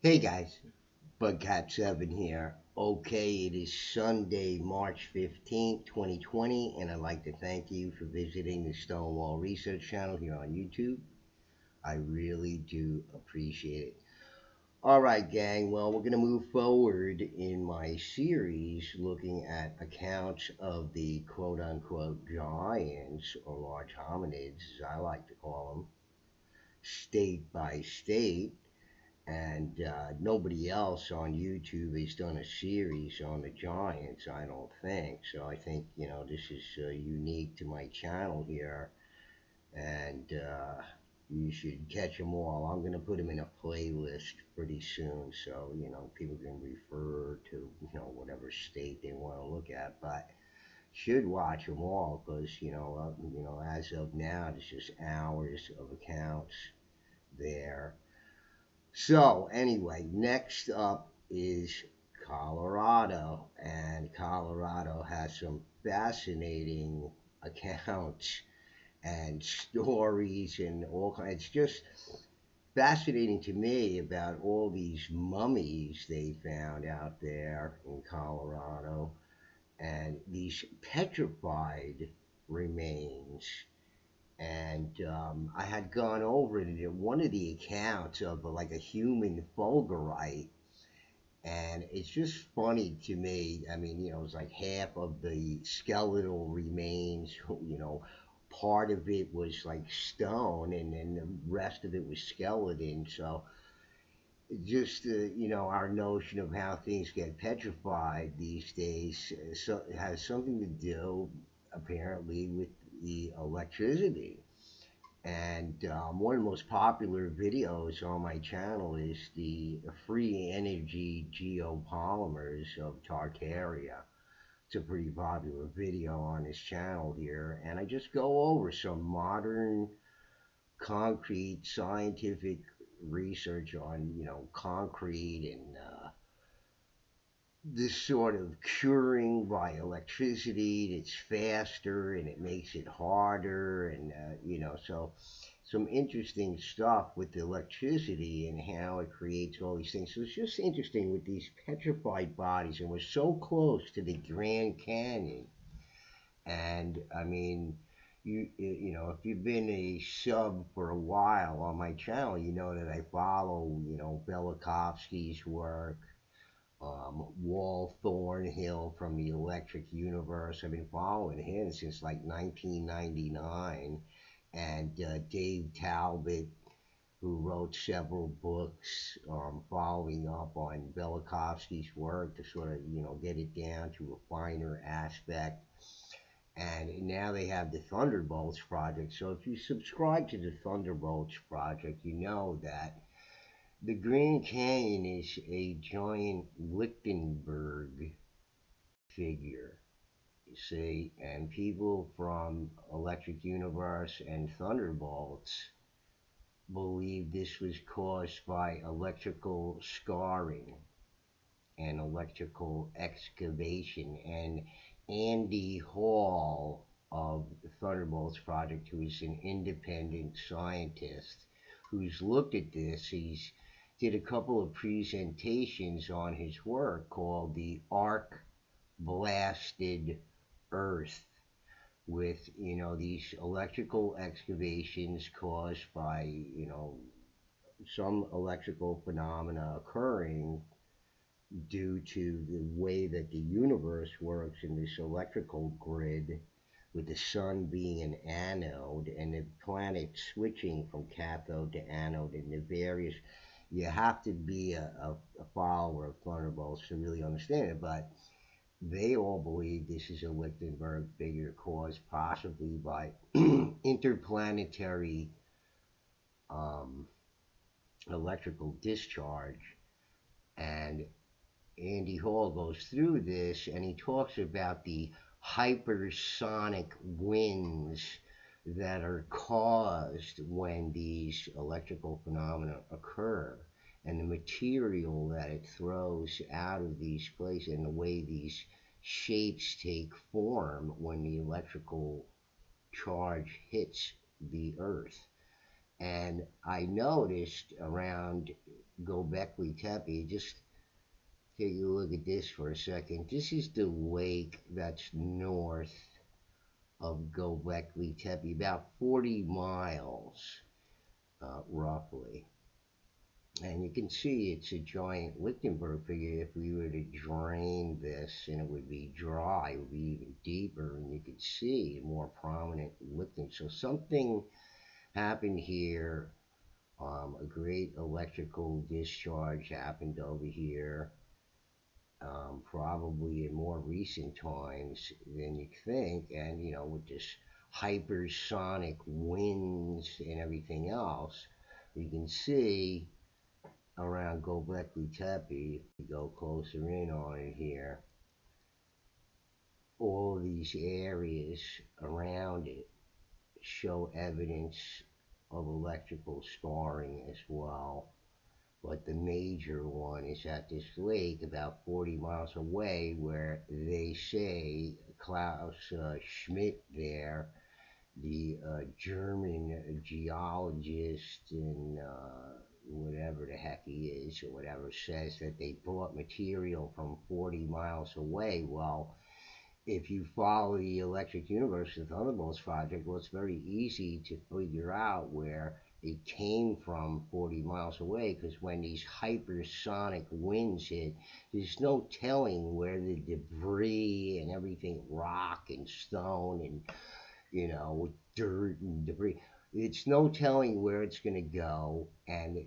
Hey guys, Bugcat7 here. Okay, it is Sunday, March 15th, 2020, and I'd like to thank you for visiting the Stonewall Research channel here on YouTube. I really do appreciate it. Alright, gang, well, we're going to move forward in my series looking at accounts of the quote unquote giants or large hominids, as I like to call them, state by state. And nobody else on YouTube has done a series on the Giants, I don't think. So I think, this is unique to my channel here. And you should catch them all. I'm going to put them in a playlist pretty soon. So, people can refer to, whatever state they want to look at. But should watch them all because, as of now, there's just hours of accounts there. So, anyway, next up is Colorado, and Colorado has some fascinating accounts and stories and all kinds. It's just fascinating to me about all these mummies they found out there in Colorado and these petrified remains. And I had gone over it in one of the accounts of like a human fulgurite, and it's just funny to me. I mean, it's like half of the skeletal remains, part of it was like stone, and then the rest of it was skeleton. So just our notion of how things get petrified these days, so it has something to do apparently with the electricity. And one of the most popular videos on my channel is the free energy geopolymers of Tartaria. It's a pretty popular video on this channel here. And I just go over some modern concrete scientific research on, concrete and this sort of curing by electricity that's faster and it makes it harder. And so some interesting stuff with the electricity and how it creates all these things. So it's just interesting with these petrified bodies, and we're so close to the Grand Canyon. And I mean, if you've been a sub for a while on my channel, you know that I follow, Velikovsky's work, Wall Thornhill from the Electric Universe. I've been following him since like 1999. And Dave Talbot, who wrote several books following up on Velikovsky's work to sort of, get it down to a finer aspect. And now they have the Thunderbolts project. So if you subscribe to the Thunderbolts project, you know that the Grand Canyon is a giant Lichtenberg figure, you see, and people from Electric Universe and Thunderbolts believe this was caused by electrical scarring and electrical excavation. And Andy Hall of the Thunderbolts Project, who is an independent scientist who's looked at this, he's did a couple of presentations on his work called the Arc Blasted Earth, with these electrical excavations caused by some electrical phenomena occurring due to the way that the universe works in this electrical grid, with the sun being an anode and the planet switching from cathode to anode, and the various, you have to be a follower of Thunderbolts to really understand it, but they all believe this is a Lichtenberg figure caused possibly by interplanetary electrical discharge. And Andy Hall goes through this and he talks about the hypersonic winds that are caused when these electrical phenomena occur, and the material that it throws out of these places, and the way these shapes take form when the electrical charge hits the earth. And I noticed around Gobekli Tepe, just take a look at this for a second. This is the lake that's north of Gobekli Tepe, about 40 miles roughly. And you can see it's a giant Lichtenberg figure. If we were to drain this and it would be dry, it would be even deeper, and you could see a more prominent Lichten. So something happened here. A great electrical discharge happened over here, probably in more recent times than you think. And, with this hypersonic winds and everything else, you can see around Gobekli Tepe, if we go closer in on it here, all these areas around it show evidence of electrical scarring as well. But the major one is at this lake about 40 miles away, where they say Klaus Schmidt there, the German geologist and whatever the heck he is or whatever, says that they brought material from 40 miles away. Well, if you follow the Electric Universe, the Thunderbolts project, well, it's very easy to figure out where it came from 40 miles away, because when these hypersonic winds hit, there's no telling where the debris and everything, rock and stone and, dirt and debris, it's no telling where it's going to go. And,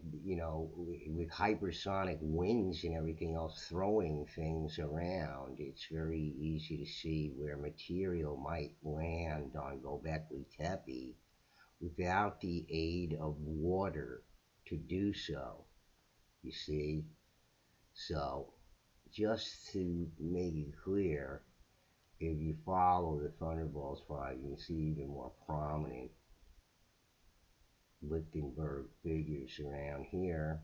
with hypersonic winds and everything else throwing things around, it's very easy to see where material might land on Gobekli Tepe without the aid of water to do so, you see. So, just to make it clear, if you follow the Thunderbolts file, you can see even more prominent Lichtenberg figures around here.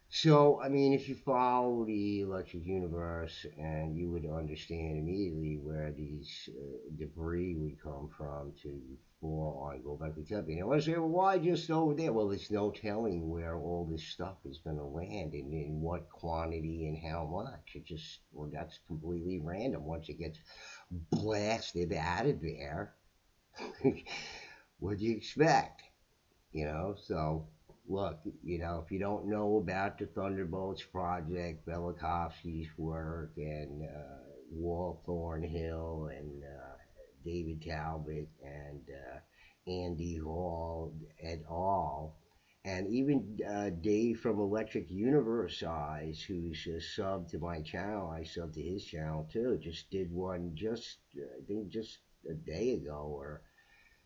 So, I mean, if you follow the electric universe, and you would understand immediately where these debris would come from to fall on Gobekli Tepe. And I want to say, well, why just over there? Well, there's no telling where all this stuff is going to land, and in what quantity and how much. It just, well, that's completely random. Once it gets blasted out of there, what do you expect? So look, if you don't know about the Thunderbolts project, Velikovsky's work, and Walt Thornhill, and David Talbot, and Andy Hall et al., and even Dave from Electric Universe Eyes, who's a sub to my channel, I sub to his channel too, just did one I think just a day ago or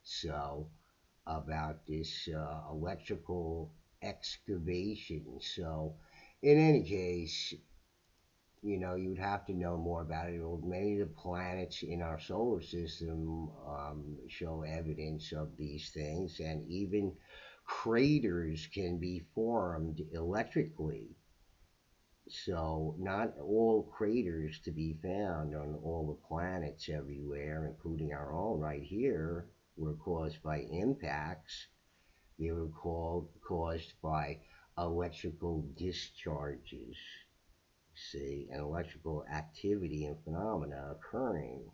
so, about this electrical excavation. So, in any case, you would have to know more about it. Well, many of the planets in our solar system show evidence of these things, and even craters can be formed electrically. So, not all craters to be found on all the planets everywhere, including our own right here, were caused by impacts. They were caused by electrical discharges, see, and electrical activity and phenomena occurring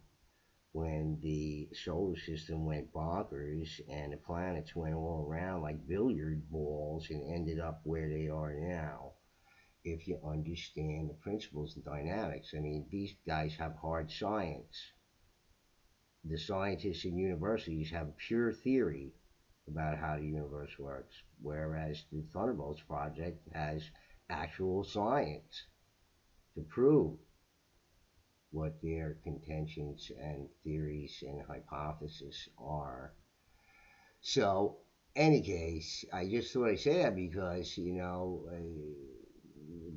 when the solar system went bonkers and the planets went all around like billiard balls and ended up where they are now. If you understand the principles and dynamics, I mean, these guys have hard science. The scientists in universities have pure theory about how the universe works, whereas the Thunderbolts project has actual science to prove what their contentions and theories and hypotheses are. So, any case, I just thought I'd say that because,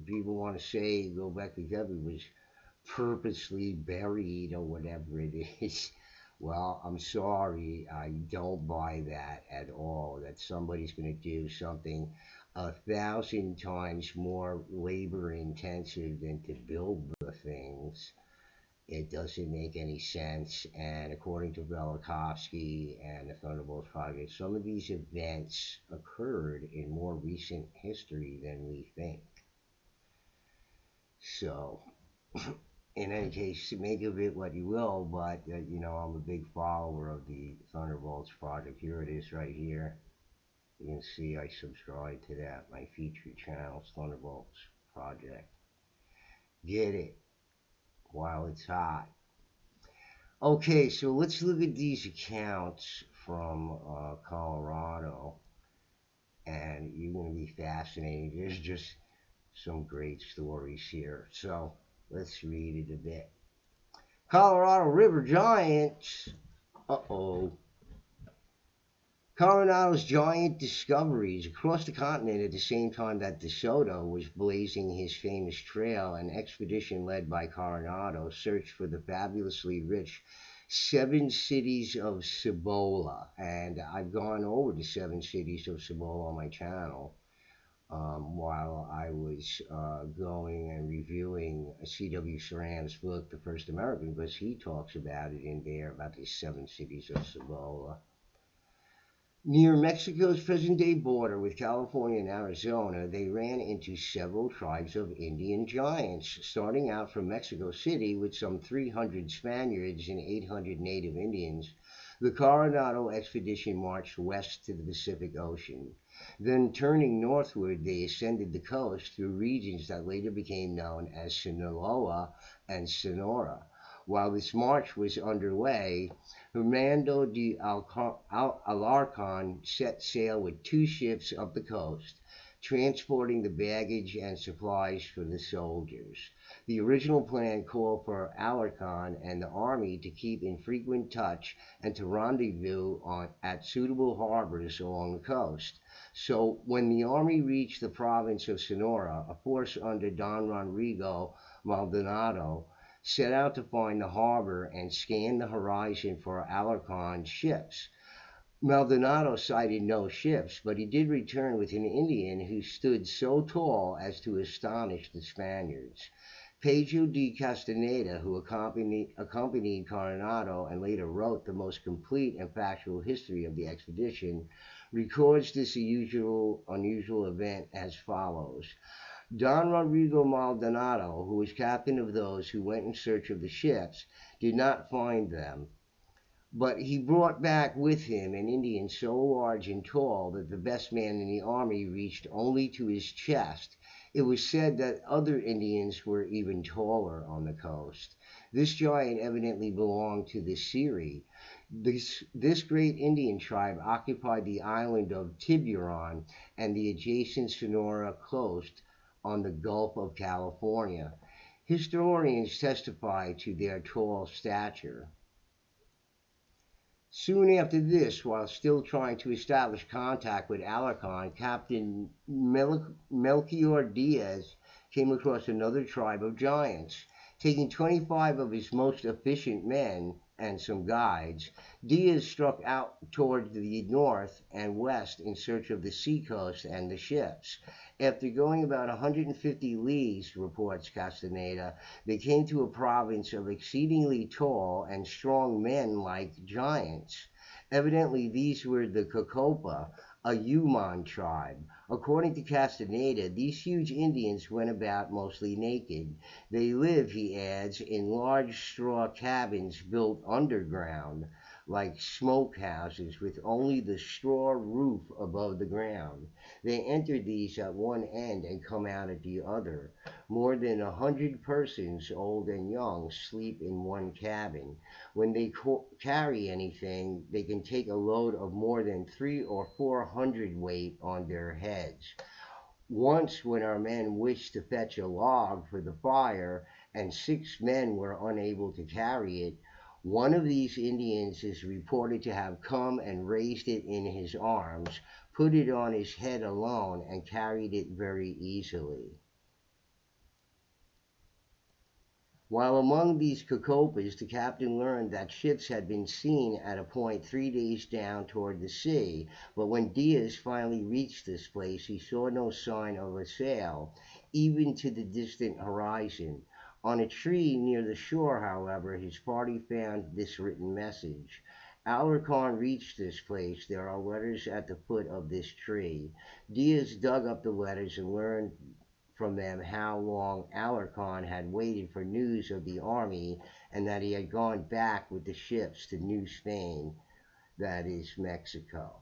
people want to say Gobekli Tepe was purposely buried or whatever it is. Well, I'm sorry, I don't buy that at all. That somebody's going to do something 1,000 times more labor intensive than to build the things, It doesn't make any sense. And according to Velikovsky and the Thunderbolts Project, some of these events occurred in more recent history than we think. So, in any case, make of it what you will, but I'm a big follower of the Thunderbolts Project. Here it is right here. You can see I subscribe to that, my featured channel, Thunderbolts Project. Get it while it's hot. Okay, so let's look at these accounts from Colorado, and you're going to be fascinated. There's just some great stories here. So let's read it a bit. Colorado River Giants. Uh-oh. Coronado's giant discoveries across the continent at the same time that DeSoto was blazing his famous trail. An expedition led by Coronado searched for the fabulously rich seven cities of Cibola. And I've gone over the seven cities of Cibola on my channel while I was going and reviewing C.W. Saran's book, The First American, because he talks about it in there, about the seven cities of Cibola. Near Mexico's present-day border with California and Arizona, they ran into several tribes of Indian giants, starting out from Mexico City with some 300 Spaniards and 800 native Indians. The Coronado expedition marched west to the Pacific Ocean. Then, turning northward, they ascended the coast through regions that later became known as Sinaloa and Sonora. While this march was underway, Hernando de Alarcon set sail with two ships up the coast, transporting the baggage and supplies for the soldiers. The original plan called for Alarcon and the army to keep in frequent touch and to rendezvous at suitable harbors along the coast. So when the army reached the province of Sonora, a force under Don Rodrigo Maldonado set out to find the harbor and scan the horizon for Alarcon's ships. Maldonado sighted no ships, but he did return with an Indian who stood so tall as to astonish the Spaniards. Pedro de Castaneda, who accompanied Coronado and later wrote the most complete and factual history of the expedition, records this unusual event as follows. Don Rodrigo Maldonado, who was captain of those who went in search of the ships, did not find them, but he brought back with him an Indian so large and tall that the best man in the army reached only to his chest. It was said that other Indians were even taller on the coast. This giant evidently belonged to the Seri. This great Indian tribe occupied the island of Tiburon and the adjacent Sonora coast on the Gulf of California. Historians testify to their tall stature. Soon after this, while still trying to establish contact with Alarcon, Captain Melchior Diaz came across another tribe of giants. Taking 25 of his most efficient men and some guides, Diaz struck out toward the north and west in search of the seacoast and the ships. After going about 150 leagues, reports Castaneda, they came to a province of exceedingly tall and strong men like giants. Evidently, these were the Cocopa, a Yuman tribe. According to Castaneda, these huge Indians went about mostly naked. They live, he adds, in large straw cabins built underground, like smokehouses, with only the straw roof above the ground. They enter these at one end and come out at the other. More than 100 persons, old and young, sleep in one cabin. When they carry anything, they can take a load of more than 300 or 400 weight on their heads. Once, when our men wished to fetch a log for the fire, and 6 men were unable to carry it, one of these Indians is reported to have come and raised it in his arms, put it on his head alone, and carried it very easily. While among these Cocopas, the captain learned that ships had been seen at a point 3 days down toward the sea, but when Diaz finally reached this place, he saw no sign of a sail, even to the distant horizon. On a tree near the shore, however, his party found this written message. Alarcon reached this place. There are letters at the foot of this tree. Diaz dug up the letters and learned from them how long Alarcon had waited for news of the army and that he had gone back with the ships to New Spain, that is Mexico.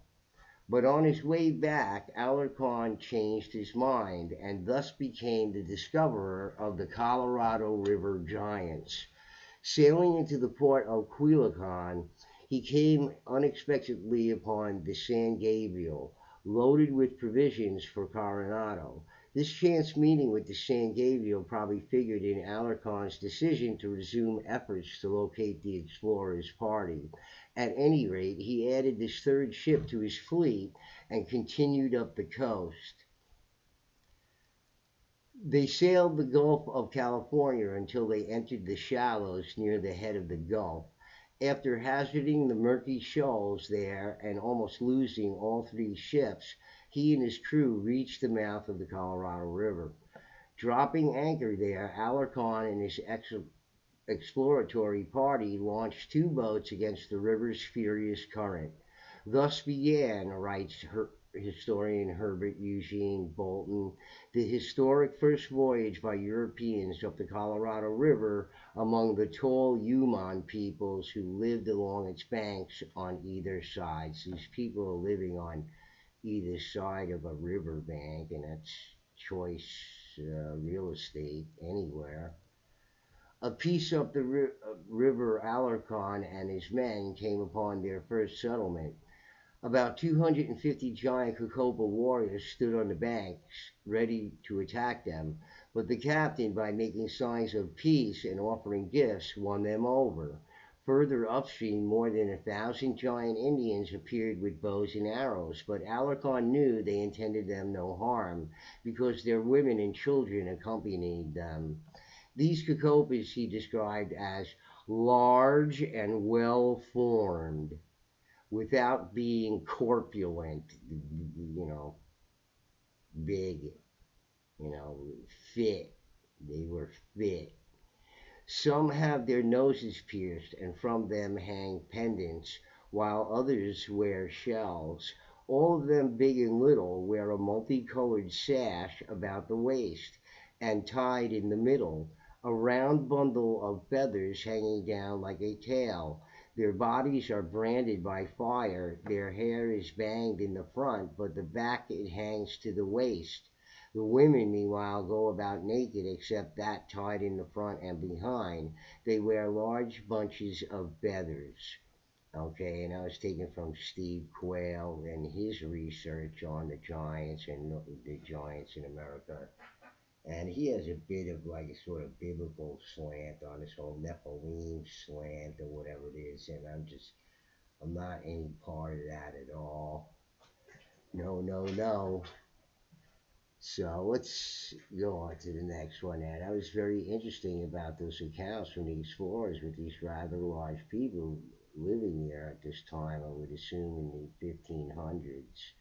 But on his way back, Alarcon changed his mind and thus became the discoverer of the Colorado River giants. Sailing into the port of Culiacan, he came unexpectedly upon the San Gabriel, loaded with provisions for Coronado. This chance meeting with the San Gabriel probably figured in Alarcon's decision to resume efforts to locate the explorer's party. At any rate, he added this third ship to his fleet and continued up the coast. They sailed the Gulf of California until they entered the shallows near the head of the Gulf. After hazarding the murky shoals there and almost losing all three ships, he and his crew reached the mouth of the Colorado River. Dropping anchor there, Alarcon and his exploratory party launched two boats against the river's furious current. Thus began, writes historian Herbert Eugene Bolton, the historic first voyage by Europeans up the Colorado River among the tall Yuman peoples who lived along its banks on either side. So these people are living on either side of a river bank, and that's choice real estate anywhere. A piece up the river, Alarcon and his men came upon their first settlement. About 250 giant Cocopa warriors stood on the banks, ready to attack them, but the captain, by making signs of peace and offering gifts, won them over. Further upstream, more than 1,000 giant Indians appeared with bows and arrows, but Alarcon knew they intended them no harm, because their women and children accompanied them. These Cocopas he described as large and well formed, without being corpulent, big, fit. They were fit. Some have their noses pierced, and from them hang pendants, while others wear shells. All of them, big and little, wear a multicolored sash about the waist, and tied in the middle, a round bundle of feathers hanging down like a tail. Their bodies are branded by fire. Their hair is banged in the front, but the back it hangs to the waist. The women, meanwhile, go about naked except that tied in the front and behind. They wear large bunches of feathers. Okay, and I was taken from Steve Quayle and his research on the giants and the giants in America. And he has a bit of like a sort of biblical slant on this whole Nephilim slant or whatever it is, and I'm not any part of that at all. No, no, no. So let's go on to the next one. And that was very interesting about those accounts from the explorers with these rather large people living there at this time, I would assume in the 1500s,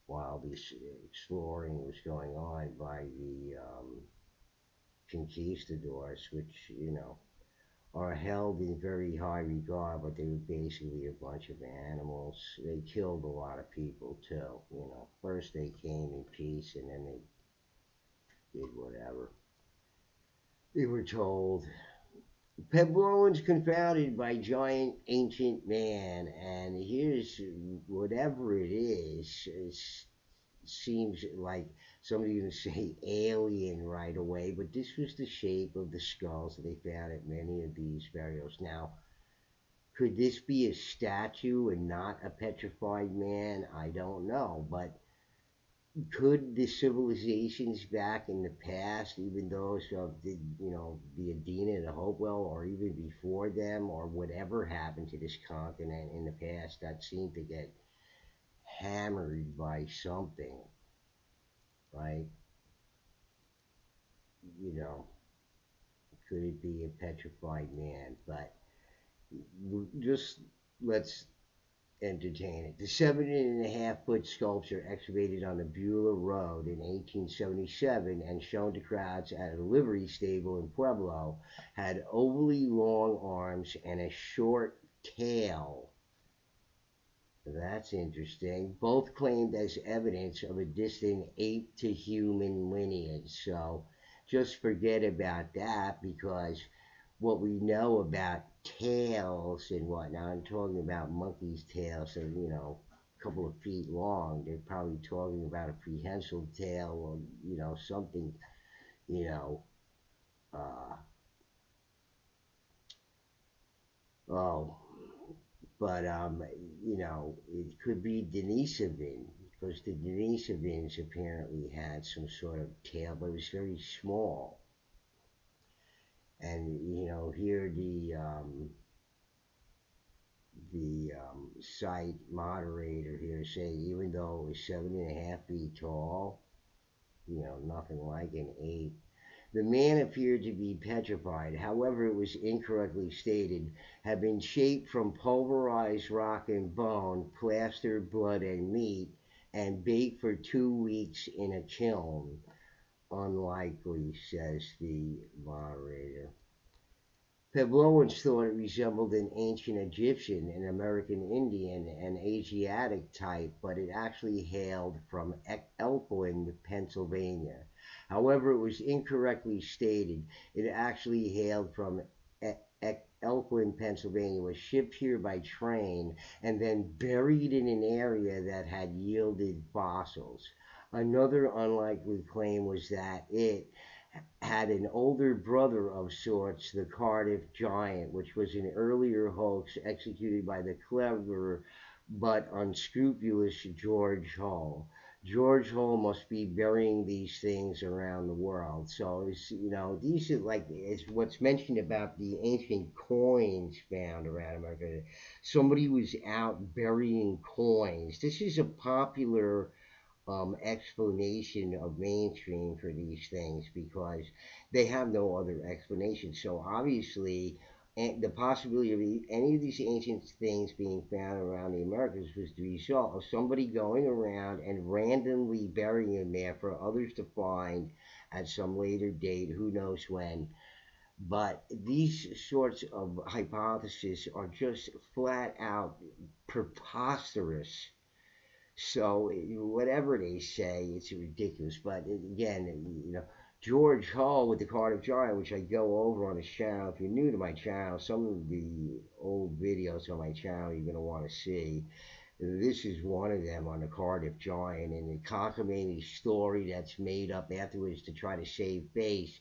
while this exploring was going on by the conquistadors, which, are held in very high regard, but they were basically a bunch of animals. They killed a lot of people too. First they came in peace, and then they did whatever they were told. Puebloans confounded by giant ancient man, and here's whatever it is. It seems like somebody going to say alien right away, but this was the shape of the skulls that they found at many of these burials. Now, could this be a statue and not a petrified man? I don't know, but could the civilizations back in the past, even those of the Adena and the Hopewell, or even before them, or whatever happened to this continent in the past that seemed to get hammered by something, right? You know, could it be a petrified man? But just let's entertaining. The 7.5 foot sculpture excavated on the Beulah Road in 1877 and shown to crowds at a livery stable in Pueblo had ovally long arms and a short tail. That's interesting. Both claimed as evidence of a distant ape to human lineage. So just forget about that, because what we know about tails and whatnot, I'm talking about monkeys' tails, so a couple of feet long. They're probably talking about a prehensile tail, or something, you know, uh, oh, but it could be Denisovan, because the Denisovans apparently had some sort of tail, but it was very small. And here the site moderator here saying even though it was 7.5 feet tall, nothing like an ape. The man appeared to be petrified. However, it was incorrectly stated, had been shaped from pulverized rock and bone, plastered blood and meat, and baked for 2 weeks in a kiln. Unlikely, says the moderator. Puebloans thought it resembled an ancient Egyptian, an American Indian, and Asiatic type, but it actually hailed from Elkland, Pennsylvania. However, it was incorrectly stated. It actually hailed from Elkland, Pennsylvania, was shipped here by train, and then buried in an area that had yielded fossils. Another unlikely claim was that it had an older brother of sorts, the Cardiff Giant, which was an earlier hoax executed by the clever but unscrupulous George Hull. George Hull must be burying these things around the world. So these are like it's what's mentioned about the ancient coins found around America. Somebody was out burying coins. This is a popular explanation of mainstream for these things, because they have no other explanation. So obviously, the possibility of any of these ancient things being found around the Americas was the result of somebody going around and randomly burying them there for others to find at some later date, who knows when. But these sorts of hypotheses are just flat out preposterous. So whatever they say, it's ridiculous. But again, George Hall with the Cardiff Giant, which I go over on his channel. If you're new to my channel, some of the old videos on my channel you're going to want to see. This is one of them on the Cardiff Giant, and the cockamamie story that's made up afterwards to try to save face.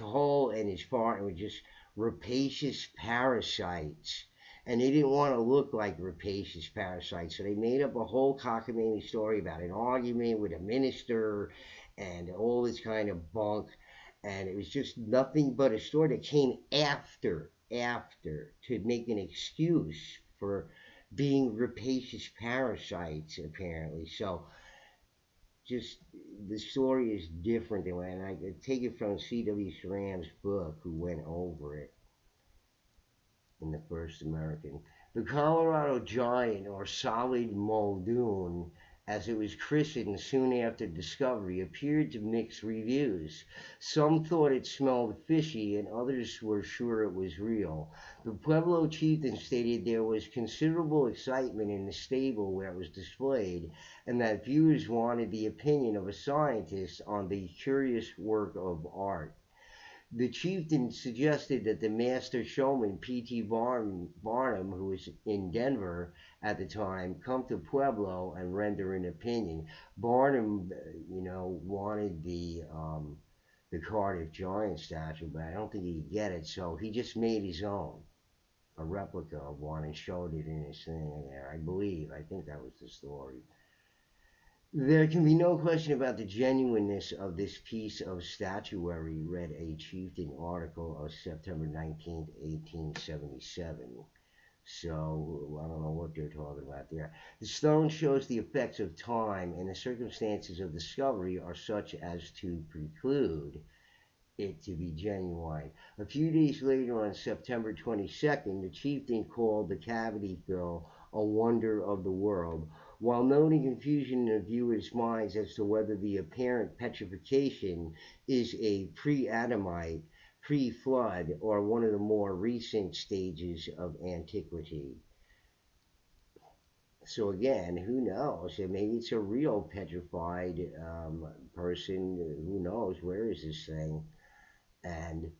Hall and his partner were just rapacious parasites, and they didn't want to look like rapacious parasites, so they made up a whole cockamamie story about an argument with a minister and all this kind of bunk. And it was just nothing but a story that came after to make an excuse for being rapacious parasites, apparently. So just the story is different than and I take it from C.W. Saran's book, who went over it in the first American. The Colorado Giant, or Solid Muldoon, as it was christened soon after discovery, appeared to mix reviews. Some thought it smelled fishy, and others were sure it was real. The Pueblo chieftain stated there was considerable excitement in the stable where it was displayed, and that viewers wanted the opinion of a scientist on the curious work of art. The chieftain suggested that the master showman, P.T. Barnum, who was in Denver at the time, come to Pueblo and render an opinion. Barnum, wanted the Cardiff Giant statue, but I don't think he could get it, so he just made his own, a replica of one, and showed it in his thing there. I think that was the story. There can be no question about the genuineness of this piece of statuary, read a Chieftain article of September 19th, 1877. So, I don't know what they're talking about there. The stone shows the effects of time, and the circumstances of discovery are such as to preclude it to be genuine. A few days later, on September 22nd, the chieftain called the cavity fill a wonder of the world, while noting confusion in the viewers' minds as to whether the apparent petrification is a pre Adamite, pre flood, or one of the more recent stages of antiquity. So again, who knows? Maybe it's a real petrified person. Who knows? Where is this thing? And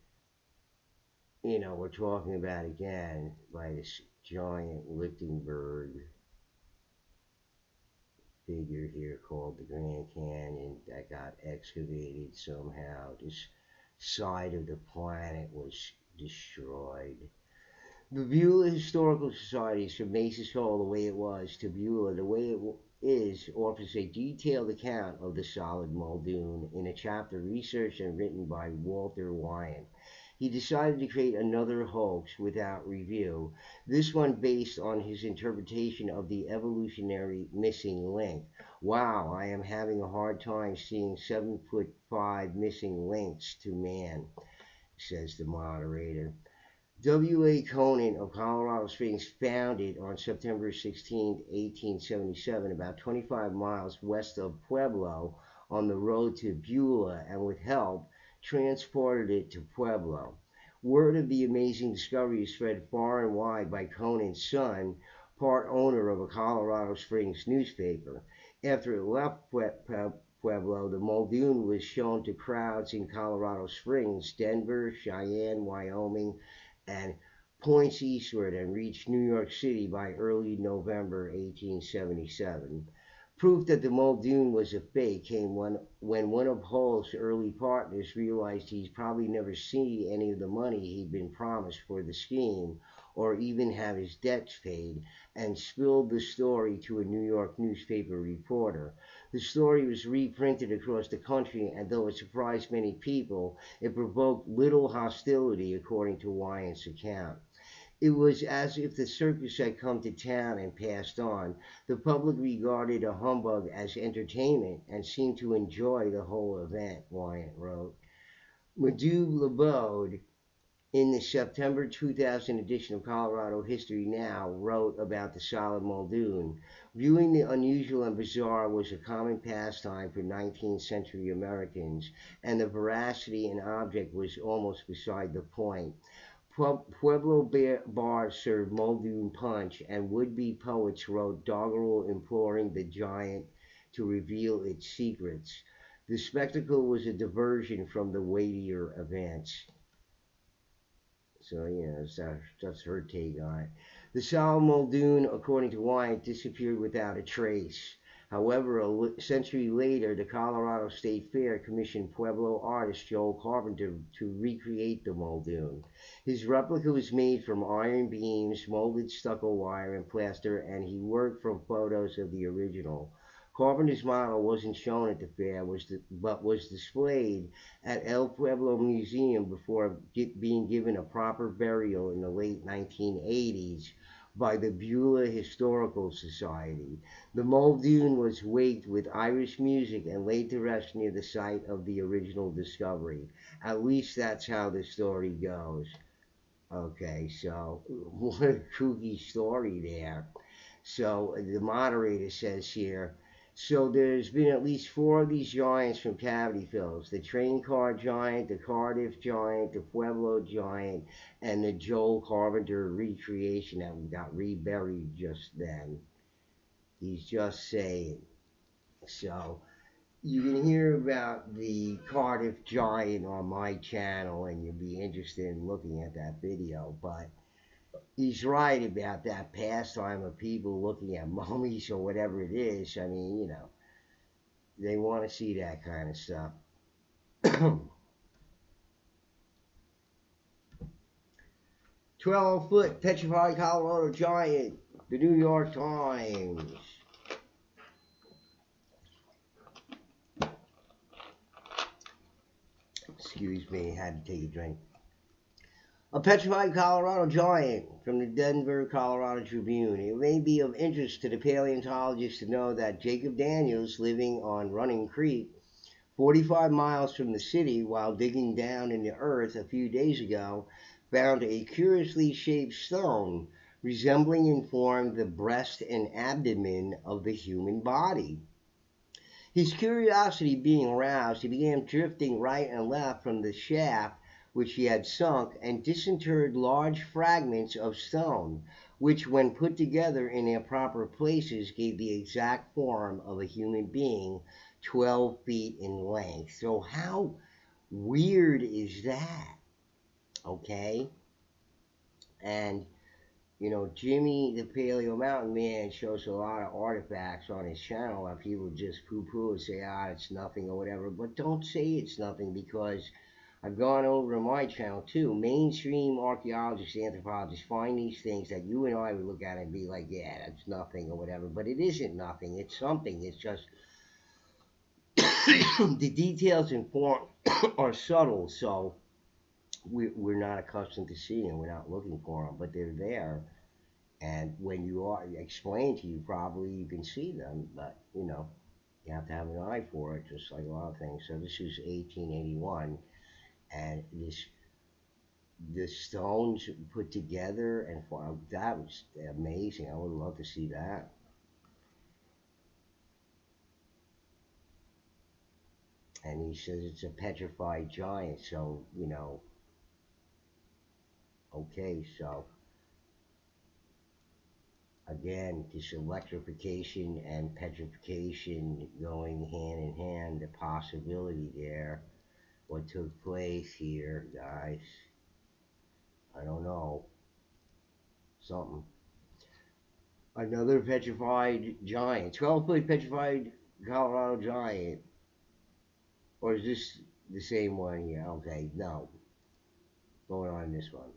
we're talking about again by this giant Lichtenberg figure here called the Grand Canyon that got excavated somehow. This side of the planet was destroyed. The Beulah Historical Society's from Mace's Hall the way it was to Beulah the way it is offers a detailed account of the solid Muldoon in a chapter researched and written by Walter Wyant. He decided to create another hoax without review, this one based on his interpretation of the evolutionary missing link. Wow, I am having a hard time seeing 7'5" missing links to man, says the moderator. W.A. Conant of Colorado Springs founded on September 16, 1877, about 25 miles west of Pueblo on the road to Beulah, and with help transported it to Pueblo. Word of the amazing discovery spread far and wide by Conant's son, part owner of a Colorado Springs newspaper. After it left Pueblo, the Muldoon was shown to crowds in Colorado Springs, Denver, Cheyenne, Wyoming, and points eastward and reached New York City by early November 1877. Proof that the Muldoon was a fake came when one of Hull's early partners realized he'd probably never see any of the money he'd been promised for the scheme, or even have his debts paid, and spilled the story to a New York newspaper reporter. The story was reprinted across the country, and though it surprised many people, it provoked little hostility, according to Wyant's account. It was as if the circus had come to town and passed on. The public regarded a humbug as entertainment and seemed to enjoy the whole event, Wyant wrote. Madhu Labode, in the September 2000 edition of Colorado History Now, wrote about the solid Muldoon. Viewing the unusual and bizarre was a common pastime for 19th century Americans, and the veracity and object was almost beside the point. Pueblo bars served Muldoon punch, and would-be poets wrote doggerel imploring the giant to reveal its secrets. The spectacle was a diversion from the weightier events. So, that's her take on it. The Sal Muldoon, according to Wyant, disappeared without a trace. However, a century later, the Colorado State Fair commissioned Pueblo artist Joel Carpenter to recreate the Muldoon. His replica was made from iron beams, molded stucco wire, and plaster, and he worked from photos of the original. Carpenter's model wasn't shown at the fair, but was displayed at El Pueblo Museum before being given a proper burial in the late 1980s by the Beulah Historical Society. The Muldoon was waked with Irish music and laid to rest near the site of the original discovery. At least that's how the story goes. Okay, so what a kooky story there. So the moderator says here, so there's been at least four of these giants from cavity fills: the train car giant, the Cardiff giant, the Pueblo giant, and the Joel Carpenter recreation that got reburied just then. He's just saying. So you can hear about the Cardiff giant on my channel, and you'll be interested in looking at that video. But he's right about that pastime of people looking at mummies or whatever it is. I mean, they want to see that kind of stuff. 12-foot petrified Colorado giant, the New York Times. Excuse me, had to take a drink. A petrified Colorado giant from the Denver, Colorado Tribune. It may be of interest to the paleontologist to know that Jacob Daniels, living on Running Creek, 45 miles from the city, while digging down in the earth a few days ago, found a curiously shaped stone resembling in form the breast and abdomen of the human body. His curiosity being aroused, he began drifting right and left from the shaft which he had sunk, and disinterred large fragments of stone, which, when put together in their proper places, gave the exact form of a human being 12 feet in length. So, how weird is that? Okay? And Jimmy the Paleo Mountain Man shows a lot of artifacts on his channel that people just poo poo and say, it's nothing or whatever. But don't say it's nothing, because I've gone over to my channel too. Mainstream archaeologists, anthropologists find these things that you and I would look at and be like, yeah, that's nothing or whatever. But it isn't nothing. It's something. It's just the details in form are subtle. So we're not accustomed to seeing them. We're not looking for them, but they're there. And when you are explained to you, probably you can see them, but you have to have an eye for it, just like a lot of things. So this is 1881, and the stones put together, and that was amazing. I would love to see that. And he says it's a petrified giant, so okay, so again, this electrification and petrification going hand in hand, the possibility there. What took place here, guys? I don't know. Something. Another petrified giant. 12-foot petrified Colorado giant. Or is this the same one? Yeah, okay. No. Going on this one.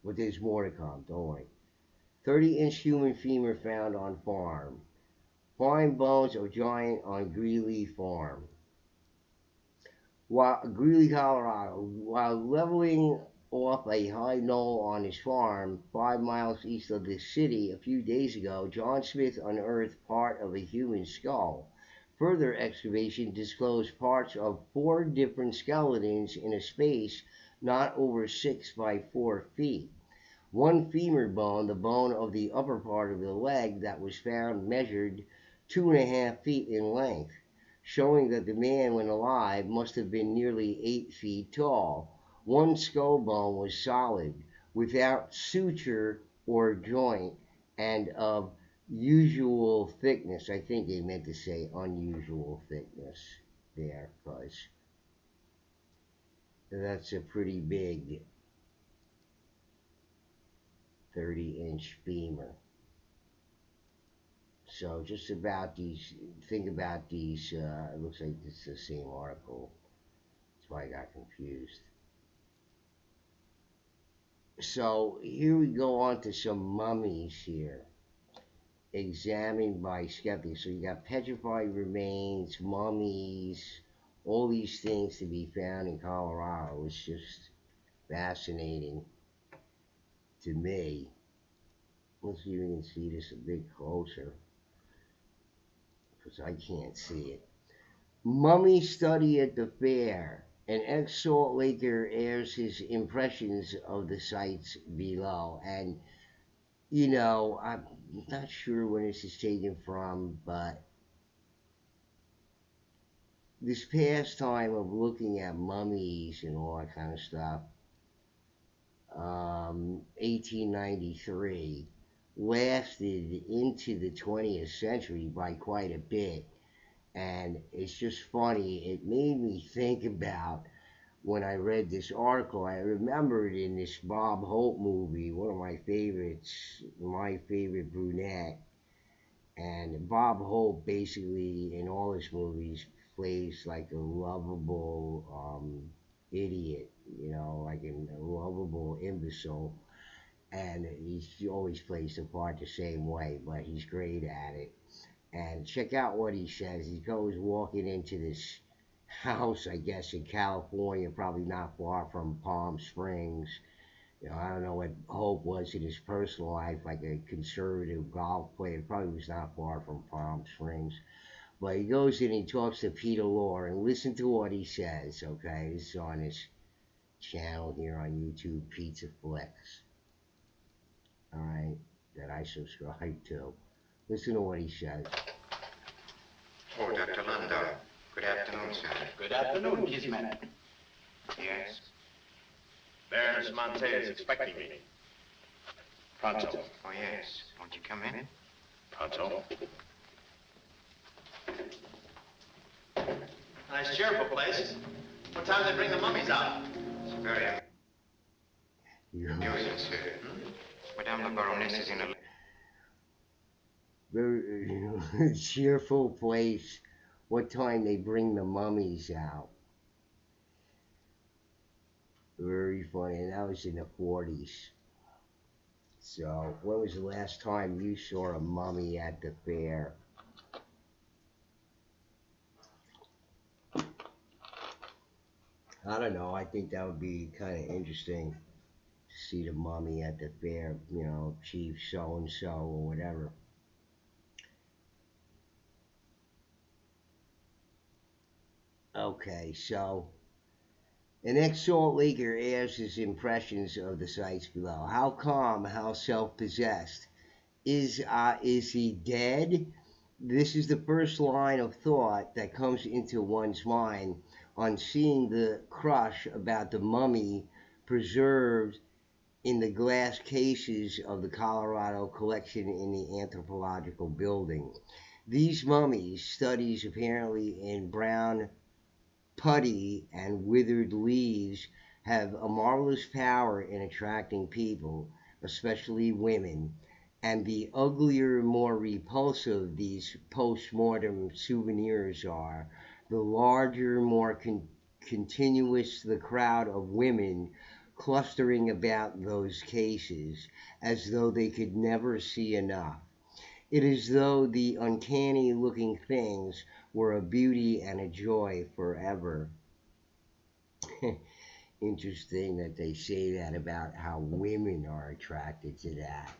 But there's more to come. Don't worry. 30-inch human femur found on farm. Fine bones of giant on Greeley farm. While Greeley, Colorado, while leveling off a high knoll on his farm 5 miles east of the city a few days ago, John Smith unearthed part of a human skull. Further excavation disclosed parts of 4 different skeletons in a space not over 6 by 4 feet. One femur bone, the bone of the upper part of the leg that was found, measured 2.5 feet in length, showing that the man, when alive, must have been nearly 8 feet tall. One skull bone was solid, without suture or joint, and of usual thickness. I think they meant to say unusual thickness there, because that's a pretty big 30-inch femur. So just about these, think about these, it looks like it's the same article. That's why I got confused. So here we go on to some mummies here, examined by skeptics. So you got petrified remains, mummies, all these things to be found in Colorado. It's just fascinating to me. Let's see if we can see this a bit closer, because I can't see it. Mummy study at the fair. An ex-Salt Laker airs his impressions of the sites below. And, I'm not sure when this is taken from, but this pastime of looking at mummies and all that kind of stuff, 1893, lasted into the 20th century by quite a bit. And it's just funny. It made me think about when I read this article. I remembered in this Bob Hope movie, one of my favorites, My Favorite Brunette. And Bob Hope, basically, in all his movies, plays like a lovable idiot, like a lovable imbecile. And he always plays the part the same way, but he's great at it. And check out what he says. He goes walking into this house, I guess, in California, probably not far from Palm Springs. I don't know what Hope was in his personal life, like a conservative golf player. Probably was not far from Palm Springs. But he goes in and he talks to Peter Lorre, and listen to what he says, okay? This is on his channel here on YouTube, Pizza Flex. All right, that I subscribe to. Listen to what he says. Oh, Dr. Landau. Good afternoon, sir. Good afternoon, Kismet. Yes? Baroness Monte is expecting me. Pronto. Oh, yes. Won't you come in? Pronto. Nice cheerful place. What time do they bring the mummies out? It's very amusing, sir. Madame la Baroness is in a... Very cheerful place. What time they bring the mummies out? Very funny. And that was in the 40s. So, when was the last time you saw a mummy at the fair? I don't know. I think that would be kind of interesting to see the mummy at the fair. You know, Chief so and so or whatever. Okay, so an ex-Salt Laker airs his impressions of the sights below. How calm, how self-possessed. Is he dead? This is the first line of thought that comes into one's mind on seeing the crush about the mummy preserved in the glass cases of the Colorado collection in the anthropological building. These mummies, studies apparently in brown putty and withered leaves, have a marvelous power in attracting people, especially women. And the uglier, more repulsive these post mortem souvenirs are, the larger, more continuous the crowd of women clustering about those cases, as though they could never see enough. It is as though the uncanny looking things were a beauty and a joy forever. Interesting that they say that about how women are attracted to that.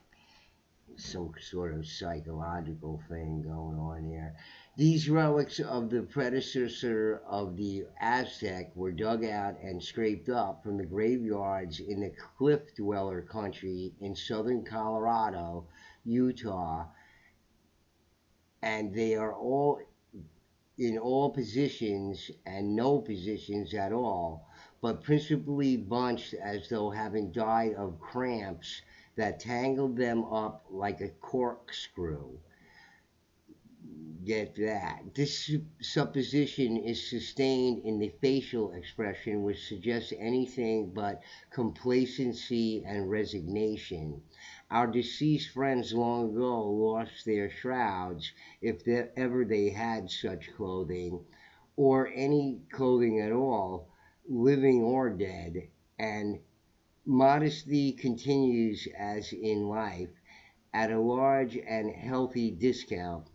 Some sort of psychological thing going on there. These relics of the predecessor of the Aztec were dug out and scraped up from the graveyards in the cliff dweller country in southern Colorado, Utah, and they are all in all positions and no positions at all, but principally bunched as though having died of cramps that tangled them up like a corkscrew. Get that. This supposition is sustained in the facial expression, which suggests anything but complacency and resignation. Our deceased friends long ago lost their shrouds, if ever they had such clothing, or any clothing at all, living or dead, and modesty continues as in life, at a large and healthy discount.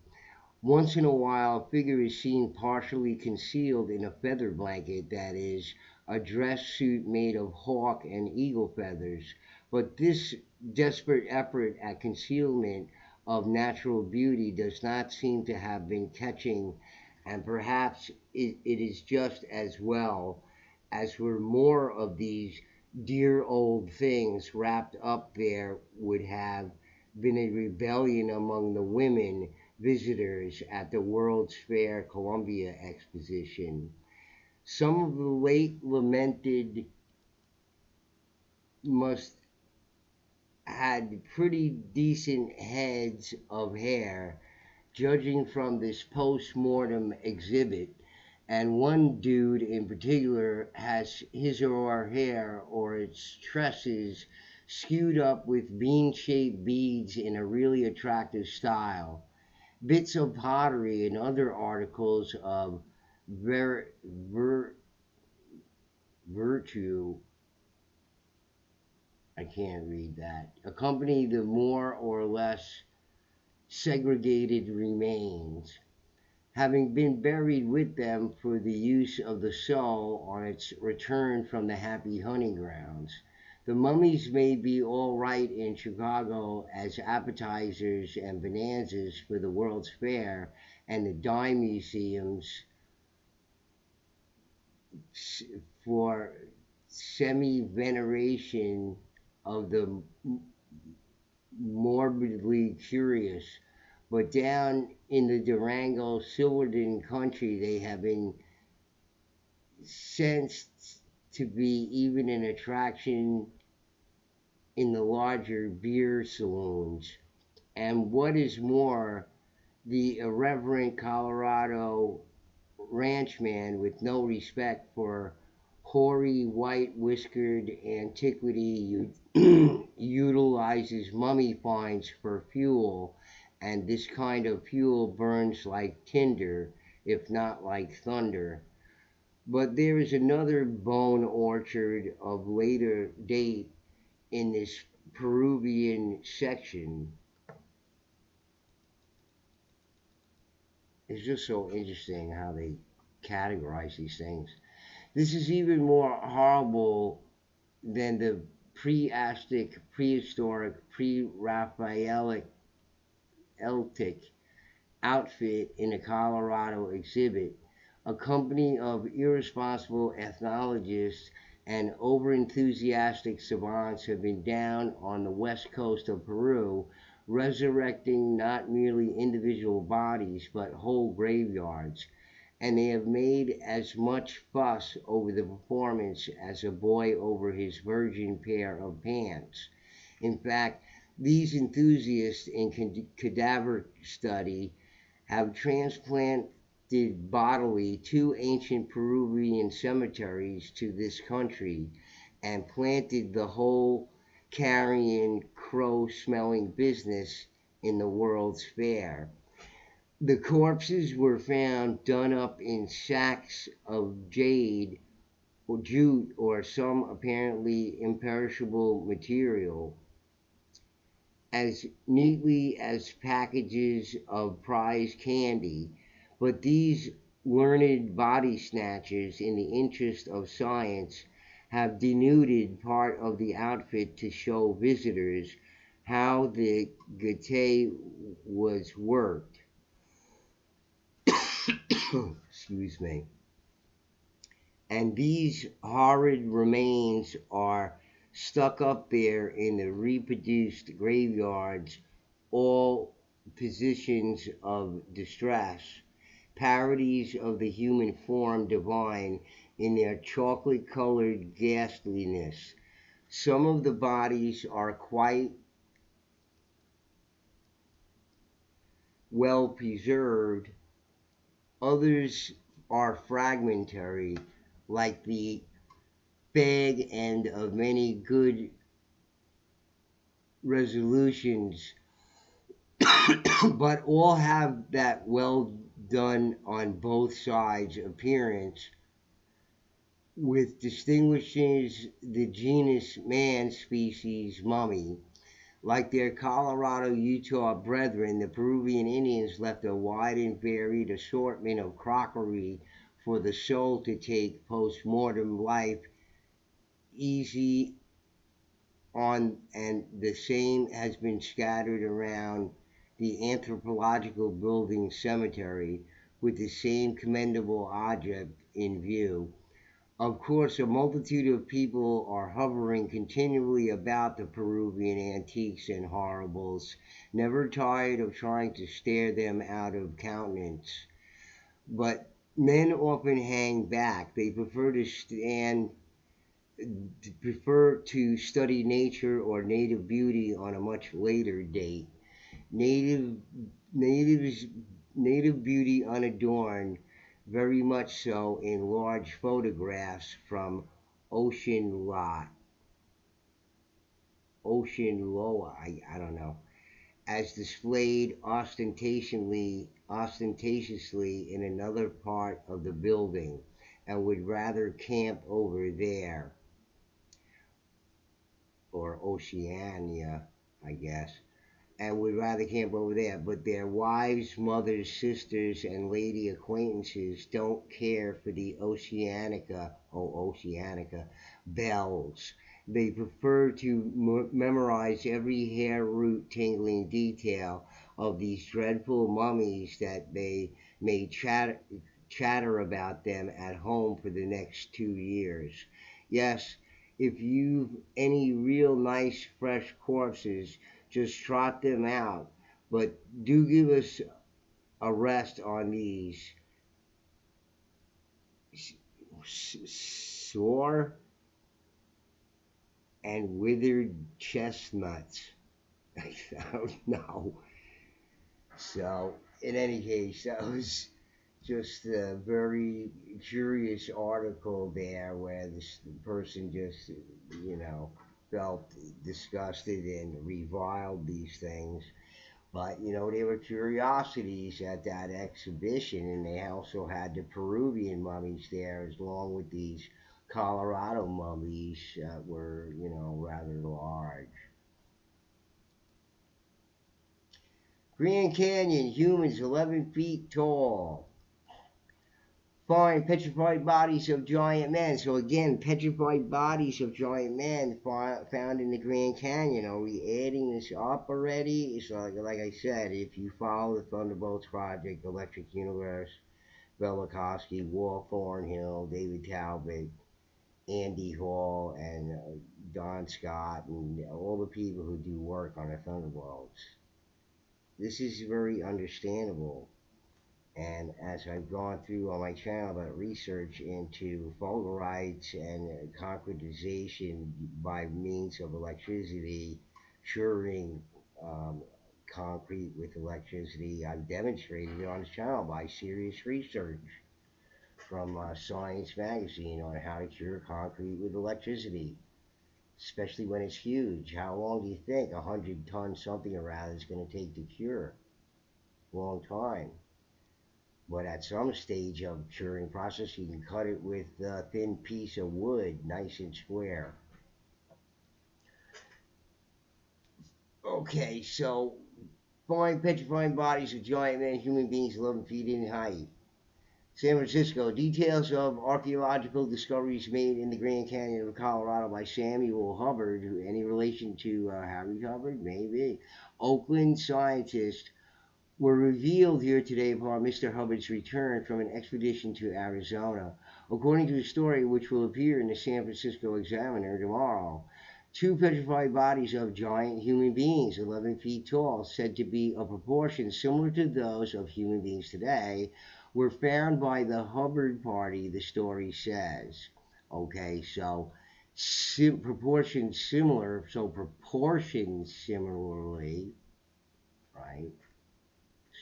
Once in a while, a figure is seen partially concealed in a feather blanket, that is, a dress suit made of hawk and eagle feathers. But this desperate effort at concealment of natural beauty does not seem to have been catching, and perhaps it is just as well, as were more of these dear old things wrapped up there would have been a rebellion among the women visitors at the World's Fair Columbia Exposition. Some of the late lamented must had pretty decent heads of hair, judging from this post-mortem exhibit, and one dude in particular has his or her hair or its tresses skewed up with bean-shaped beads in a really attractive style. Bits of pottery and other articles of virtue, I can't read that, accompany the more or less segregated remains, having been buried with them for the use of the soul on its return from the happy hunting grounds. The mummies may be all right in Chicago as appetizers and bonanzas for the World's Fair and the dime museums for semi veneration of the morbidly curious. But down in the Durango Silverton country, they have been sensed to be even an attraction in the larger beer saloons. And what is more, the irreverent Colorado ranchman with no respect for hoary white whiskered antiquity utilizes mummy finds for fuel, and this kind of fuel burns like tinder, if not like thunder. But there is another bone orchard of later date in this Peruvian section. It's just so interesting how they categorize these things. This is even more horrible than the pre-Aztec, prehistoric, pre-Raphaelitic outfit in a Colorado exhibit. A company of irresponsible ethnologists and overenthusiastic savants have been down on the west coast of Peru, resurrecting not merely individual bodies but whole graveyards, and they have made as much fuss over the performance as a boy over his virgin pair of pants. In fact, these enthusiasts in cadaver study have transplanted bodily two ancient Peruvian cemeteries to this country and planted the whole carrion crow smelling business in the World's Fair. The corpses were found done up in sacks of jade or jute or some apparently imperishable material, as neatly as packages of prize candy. But these learned body snatchers, in the interest of science, have denuded part of the outfit to show visitors how the gate was worked. Excuse me. And these horrid remains are stuck up there in the reproduced graveyards, all positions of distress, parodies of the human form divine in their chocolate colored ghastliness. Some of the bodies are quite well preserved, others are fragmentary, like the fag end of many good resolutions, but all have that well done on both sides appearance, with distinguishes the genus man species mummy. Like their Colorado Utah brethren, the Peruvian Indians left a wide and varied assortment of crockery for the soul to take post mortem life easy on, and the same has been scattered around the anthropological building cemetery with the same commendable object in view. Of course, a multitude of people are hovering continually about the Peruvian antiques and horribles, never tired of trying to stare them out of countenance. But men often hang back. They prefer to study nature or native beauty on a much later date. Native natives native beauty unadorned, very much so in large photographs from Ocean Lot, Ocean Loa, I don't know, as displayed ostentatiously in another part of the building, and would rather camp over there, or Oceania, I guess, and would rather camp over there. But their wives, mothers, sisters, and lady acquaintances don't care for the Oceanica bells. They prefer to memorize every hair root tingling detail of these dreadful mummies that they may chatter about them at home for the next 2 years. Yes, if you've any real nice fresh corpses, just trot them out. But do give us a rest on these sore and withered chestnuts. I don't know. So, in any case, that was just a very curious article there where this person just, you know, felt disgusted and reviled these things. But, you know, there were curiosities at that exhibition, and they also had the Peruvian mummies there, as along with these Colorado mummies that were, you know, rather large. Grand Canyon, humans 11 feet tall. Find petrified bodies of giant men. So again, petrified bodies of giant men found in the Grand Canyon. Are we adding this up already? It's like I said, if you follow the Thunderbolts Project, Electric Universe, Velikovsky, Walt Thornhill, David Talbot, Andy Hall, and Don Scott, and all the people who do work on the Thunderbolts, this is very understandable. And as I've gone through on my channel about research into fulgurites and concretization by means of electricity, curing concrete with electricity, I've demonstrated it on this channel by serious research from Science Magazine on how to cure concrete with electricity, especially when it's huge. How long do you think 100 ton something or rather is going to take to cure? Long time. But at some stage of curing process, you can cut it with a thin piece of wood, nice and square. Okay, so find petrifying bodies of giant men, human beings 11 feet in height. San Francisco, details of archaeological discoveries made in the Grand Canyon of Colorado by Samuel Hubbard. Any relation to Harry Hubbard? Maybe. Oakland scientists were revealed here today upon Mr. Hubbard's return from an expedition to Arizona. According to a story which will appear in the San Francisco Examiner tomorrow, two petrified bodies of giant human beings, 11 feet tall, said to be of proportions similar to those of human beings today, were found by the Hubbard party, the story says. Okay, so proportions similar, so proportions similarly, right?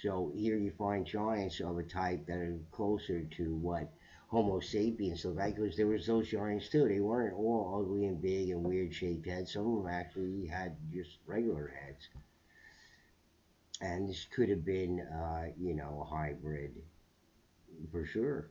So here you find giants of a type that are closer to what Homo sapiens look like, because there was those giants too. They weren't all ugly and big and weird shaped heads. Some of them actually had just regular heads. And this could have been, you know, a hybrid for sure.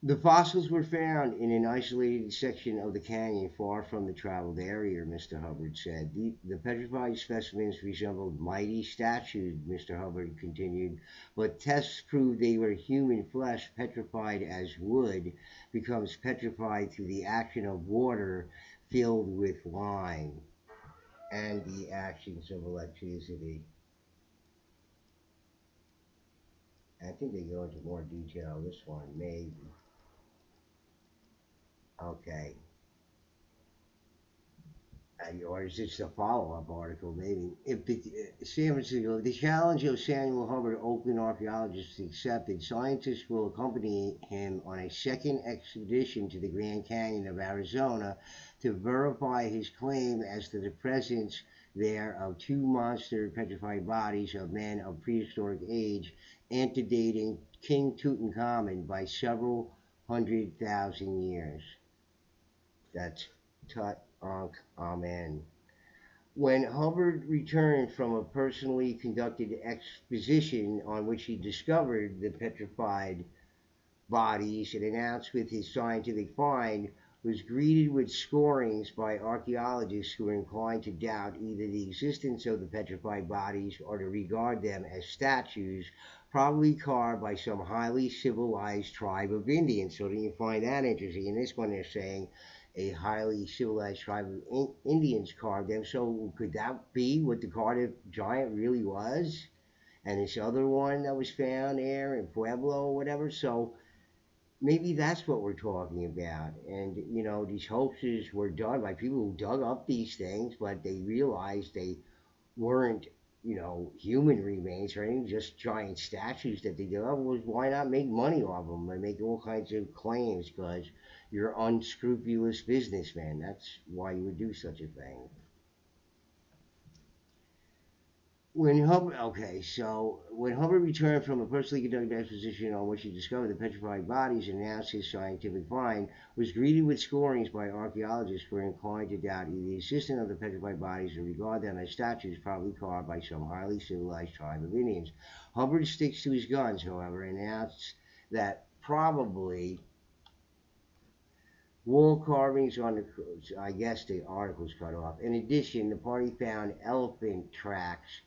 The fossils were found in an isolated section of the canyon far from the traveled area, Mr. Hubbard said. The petrified specimens resembled mighty statues, Mr. Hubbard continued, but tests proved they were human flesh petrified as wood becomes petrified through the action of water filled with lime and the actions of electricity. I think they go into more detail. This one, maybe. Okay. Or is this a follow-up article? Maybe if the San Francisco, the challenge of Samuel Hubbard, Oakland archaeologist, accepted, scientists will accompany him on a second expedition to the Grand Canyon of Arizona to verify his claim as to the presence there of two monster petrified bodies of men of prehistoric age, antedating King Tutankhamun by several 100,000 years. That's Tut Ankh Amen. When Hubbard returned from a personally conducted exposition on which he discovered the petrified bodies and announced with his scientific find, was greeted with scorings by archaeologists who were inclined to doubt either the existence of the petrified bodies or to regard them as statues, probably carved by some highly civilized tribe of Indians. So, do you find that interesting? In this one, they're saying a highly civilized tribe of Indians carved them. So, could that be what the Cardiff giant really was? And this other one that was found there in Pueblo or whatever. So, maybe that's what we're talking about. And, these hoaxes were done by people who dug up these things, but they realized they weren't, human remains or anything, just giant statues that they dug up. Was why not make money off them and make all kinds of claims? Because you're unscrupulous businessmen. That's why you would do such a thing. When Hubbard returned from a personally conducted exposition on which he discovered the petrified bodies and announced his scientific find, was greeted with scorings by archaeologists who were inclined to doubt either the existence of the petrified bodies and regard them as statues probably carved by some highly civilized tribe of Indians. Hubbard sticks to his guns, however, and announced that probably wall carvings on the, I guess the article's cut off. In addition, the party found elephant tracks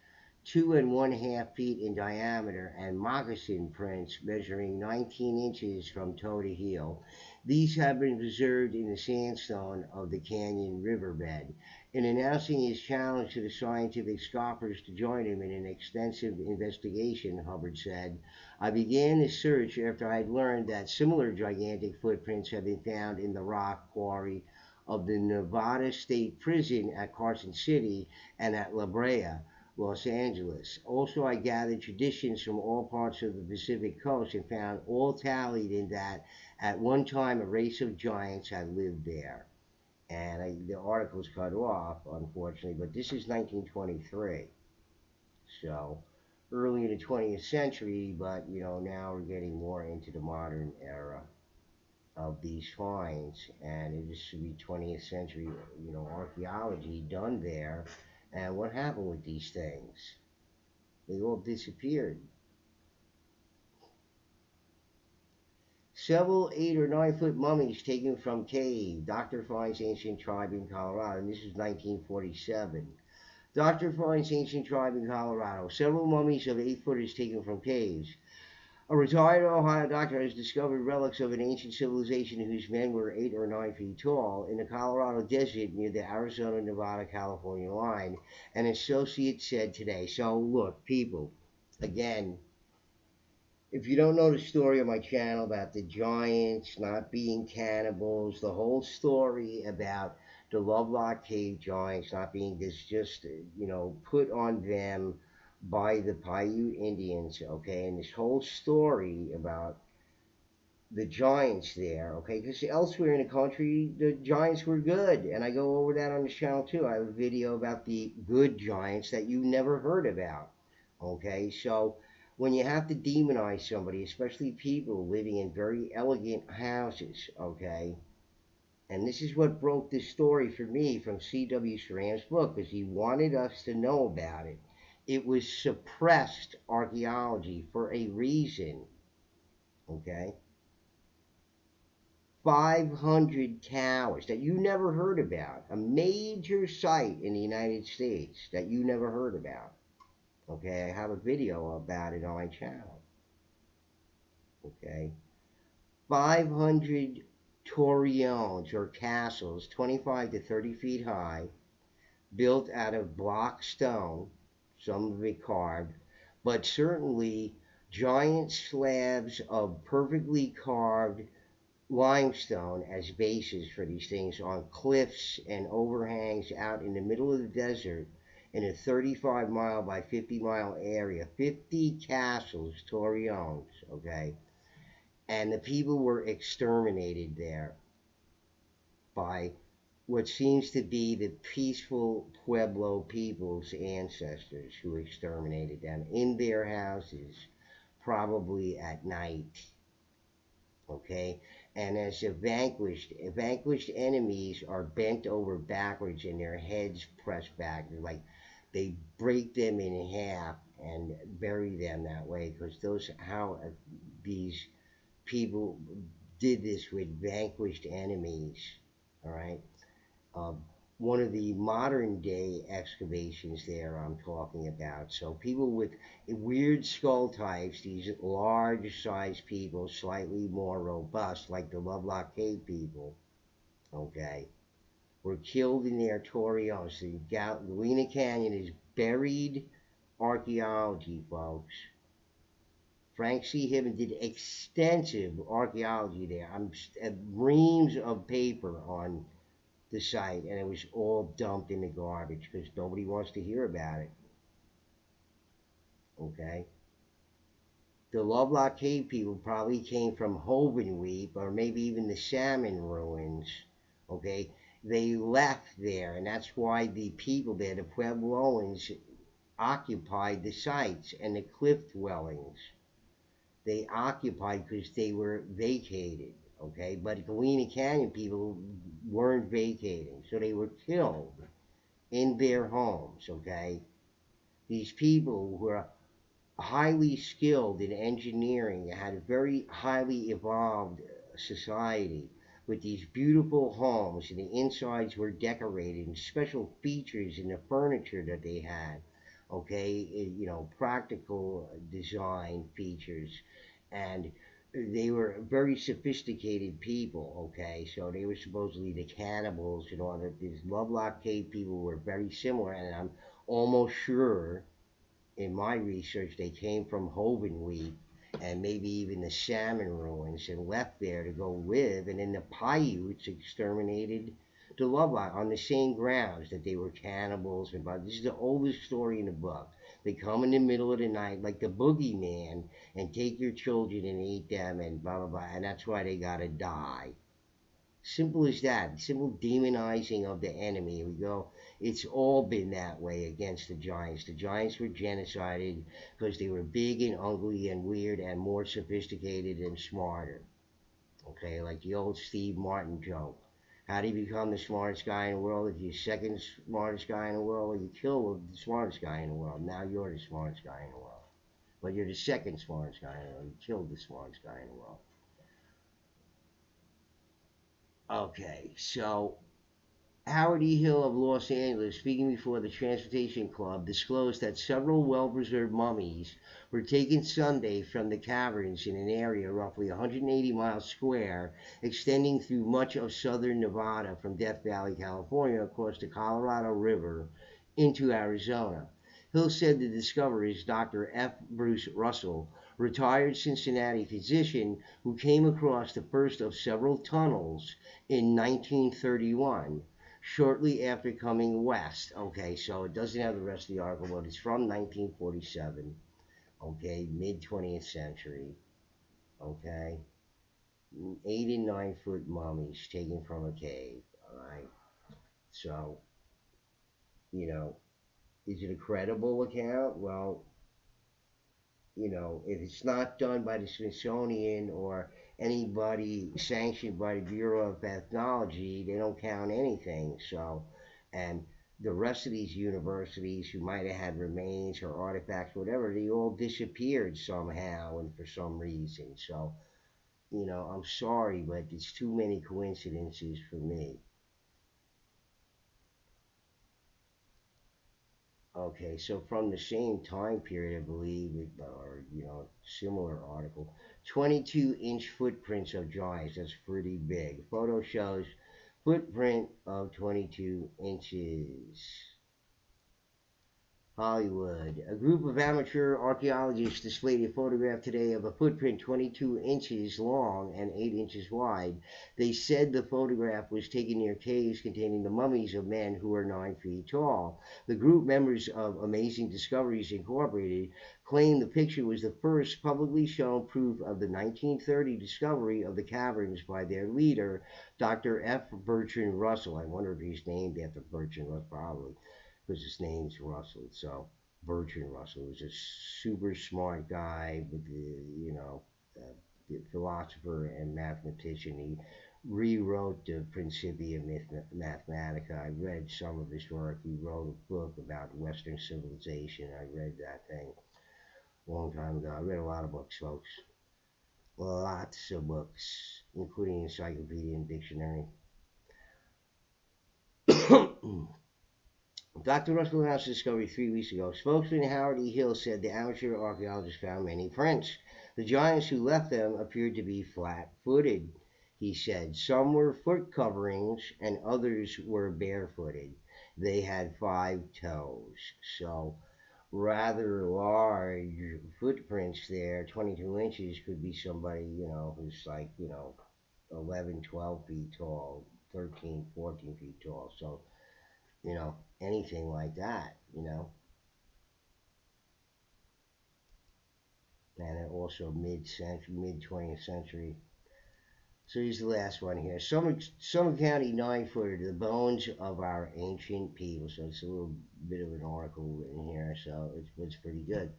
2.5 feet in diameter and moccasin prints measuring 19 inches from toe to heel. These have been preserved in the sandstone of the canyon riverbed. In announcing his challenge to the scientific scoffers to join him in an extensive investigation, Hubbard said, I began the search after I had learned that similar gigantic footprints had been found in the rock quarry of the Nevada State Prison at Carson City and at La Brea, Los Angeles. Also, I gathered traditions from all parts of the Pacific coast and found all tallied in that at one time a race of giants had lived there. And the article's cut off, unfortunately, but this is 1923. So early in the 20th century, but now we're getting more into the modern era of these finds, and it should be 20th century, archaeology done there. And what happened with these things? They all disappeared. Several 8 or 9 foot mummies taken from cave. Doctor finds ancient tribe in Colorado, and this is 1947. Doctor finds ancient tribe in Colorado. Several mummies of 8 footers taken from caves. A retired Ohio doctor has discovered relics of an ancient civilization whose men were 8 or 9 feet tall in the Colorado desert near the Arizona, Nevada, California line, an associate said today. So, look, people, again, if you don't know the story of my channel about the giants not being cannibals, the whole story about the Lovelock Cave giants not being just put on them by the Paiute Indians, okay, and this whole story about the giants there, okay, because elsewhere in the country the giants were good, and I go over that on this channel too. I have a video about the good giants that you never heard about, okay. So when you have to demonize somebody, especially people living in very elegant houses, okay, and this is what broke this story for me from C.W. Schramm's book, because he wanted us to know about it. It was suppressed archaeology for a reason, okay? 500 towers that you never heard about, a major site in the United States that you never heard about, okay? I have a video about it on my channel, okay? 500 torreons or castles, 25 to 30 feet high, built out of block stone, some of it carved, but certainly giant slabs of perfectly carved limestone as bases for these things on cliffs and overhangs out in the middle of the desert in a 35-mile by 50-mile area. 50 castles, torreons, okay? And the people were exterminated there by what seems to be the peaceful Pueblo people's ancestors who exterminated them in their houses, probably at night. Okay? And as vanquished enemies are bent over backwards and their heads pressed back, like they break them in half and bury them that way, because those how these people did this with vanquished enemies. All right. um, One of the modern day excavations there I'm talking about. So people with weird skull types, these large sized people, slightly more robust, like the Lovelock Cave people, okay, were killed in their torreons. The Galena Canyon is buried archaeology, folks. Frank C. Hibben did extensive archaeology there. Reams of paper on the site, and it was all dumped in the garbage because nobody wants to hear about it. Okay, the Lovelock Cave people probably came from Hovenweep or maybe even the Salmon Ruins. Okay, they left there, and that's why the people there, the Puebloans, occupied the sites and the cliff dwellings. They occupied because they were vacated. Okay, but Galena Canyon people weren't vacating, so they were killed in their homes. Okay, these people were highly skilled in engineering, had a very highly evolved society with these beautiful homes, and the insides were decorated and special features in the furniture that they had. Okay, practical design features, and they were very sophisticated people. Okay, so they were supposedly the cannibals and all that. These Lovelock Cave people were very similar, and I'm almost sure in my research, they came from Hovenweed and maybe even the Salmon Ruins and left there to go live. And then the Paiutes exterminated the Lovelock on the same grounds that they were cannibals. And this is the oldest story in the book. They come in the middle of the night like the boogeyman and take your children and eat them and blah, blah, blah. And that's why they got to die. Simple as that. Simple demonizing of the enemy. We go, it's all been that way against the Giants. The Giants were genocided because they were big and ugly and weird and more sophisticated and smarter. Okay, like the old Steve Martin joke. How do you become the smartest guy in the world? If you're the second smartest guy in the world, well, you kill the smartest guy in the world. Now you're the smartest guy in the world. But you're the second smartest guy in the world. You killed the smartest guy in the world. Okay, so Howard E. Hill of Los Angeles, speaking before the Transportation Club, disclosed that several well-preserved mummies were taken Sunday from the caverns in an area roughly 180 miles square, extending through much of southern Nevada from Death Valley, California, across the Colorado River into Arizona. Hill said the discoverers, Dr. F. Bruce Russell, retired Cincinnati physician who came across the first of several tunnels in 1931 shortly after coming west. Okay, so it doesn't have the rest of the article, but it's from 1947. Okay, mid 20th century. Okay, 8 and 9 foot mummies taken from a cave. All right, so is it a credible account? Well, if it's not done by the Smithsonian or anybody sanctioned by the Bureau of Ethnology, they don't count anything. So, and the rest of these universities who might have had remains or artifacts, whatever, they all disappeared somehow and for some reason. So, I'm sorry, but it's too many coincidences for me. Okay, so from the same time period, I believe, or similar article, 22-inch footprints of giants. That's pretty big. Photo shows footprint of 22 inches. Hollywood. A group of amateur archaeologists displayed a photograph today of a footprint 22 inches long and 8 inches wide. They said the photograph was taken near caves containing the mummies of men who are 9 feet tall. The group members of Amazing Discoveries Incorporated claimed the picture was the first publicly shown proof of the 1930 discovery of the caverns by their leader, Dr. F. Bertrand Russell. I wonder if he's named after Bertrand Russell, probably, because his name's Russell. So Bertrand Russell was a super smart guy, with the philosopher and mathematician. He rewrote the Principia Mathematica. I read some of his work. He wrote a book about Western civilization. I read that thing a long time ago. I read a lot of books, folks. Lots of books, including encyclopedia and dictionary. Dr. Russell announced the discovery 3 weeks ago. Spokesman Howard E. Hill said the amateur archaeologists found many prints. The giants who left them appeared to be flat-footed, he said. Some were foot coverings and others were barefooted. They had 5 toes. So, rather large footprints there. 22 inches could be somebody, who's like, 11, 12 feet tall, 13, 14 feet tall. So, anything like that, and also mid 20th century. So here's the last one here. Summit County 9 footer, the bones of our ancient people. So it's a little bit of an article written here, so it's pretty good.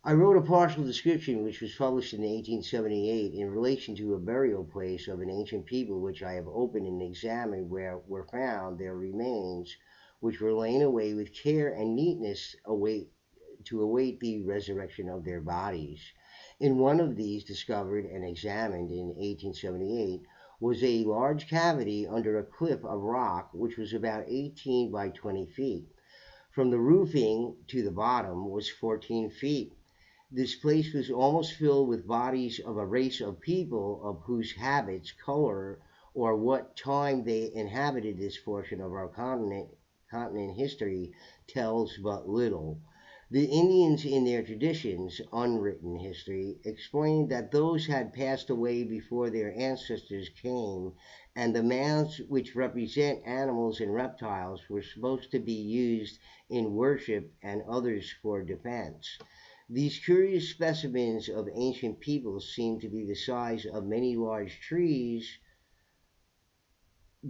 I wrote a partial description which was published in 1878 in relation to a burial place of an ancient people which I have opened and examined, where were found their remains, which were lain away with care and neatness to await the resurrection of their bodies. In one of these, discovered and examined in 1878, was a large cavity under a cliff of rock which was about 18 by 20 feet. From the roofing to the bottom was 14 feet. This place was almost filled with bodies of a race of people of whose habits, color, or what time they inhabited this portion of our continent history tells but little. The Indians, in their traditions, unwritten history, explained that those had passed away before their ancestors came, and the mounds which represent animals and reptiles were supposed to be used in worship and others for defense. These curious specimens of ancient peoples seem to be the size of many large trees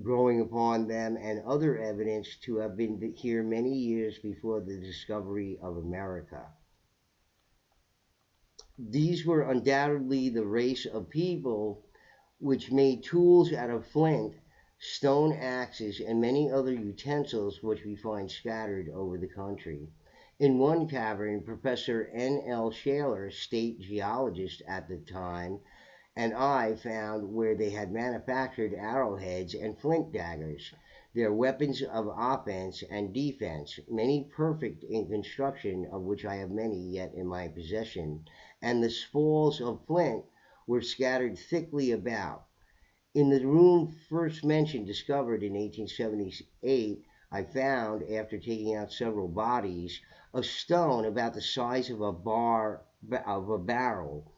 growing upon them, and other evidence to have been here many years before the discovery of America. These were undoubtedly the race of people which made tools out of flint, stone axes, and many other utensils which we find scattered over the country. In one cavern, Professor N. L. Shaler, state geologist at the time, and I found where they had manufactured arrowheads and flint daggers, their weapons of offense and defense, many perfect in construction, of which I have many yet in my possession, and the spalls of flint were scattered thickly about. In the room first mentioned, discovered in 1878, I found, after taking out several bodies, a stone about the size of a barrel.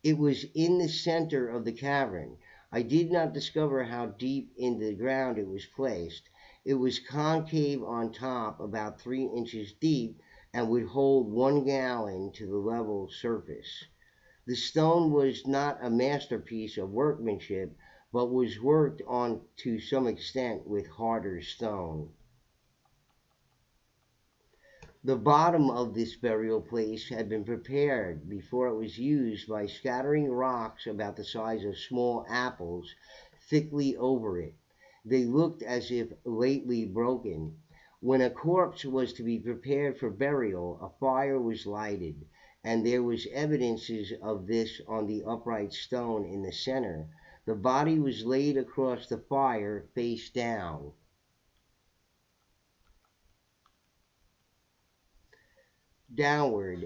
It was in the center of the cavern. I did not discover how deep in the ground it was placed. It was concave on top, about 3 inches deep, and would hold 1 gallon to the level surface. The stone was not a masterpiece of workmanship, but was worked on to some extent with harder stone. The bottom of this burial place had been prepared before it was used by scattering rocks about the size of small apples thickly over it. They looked as if lately broken. When a corpse was to be prepared for burial, a fire was lighted, and there was evidences of this on the upright stone in the center. The body was laid across the fire face downward,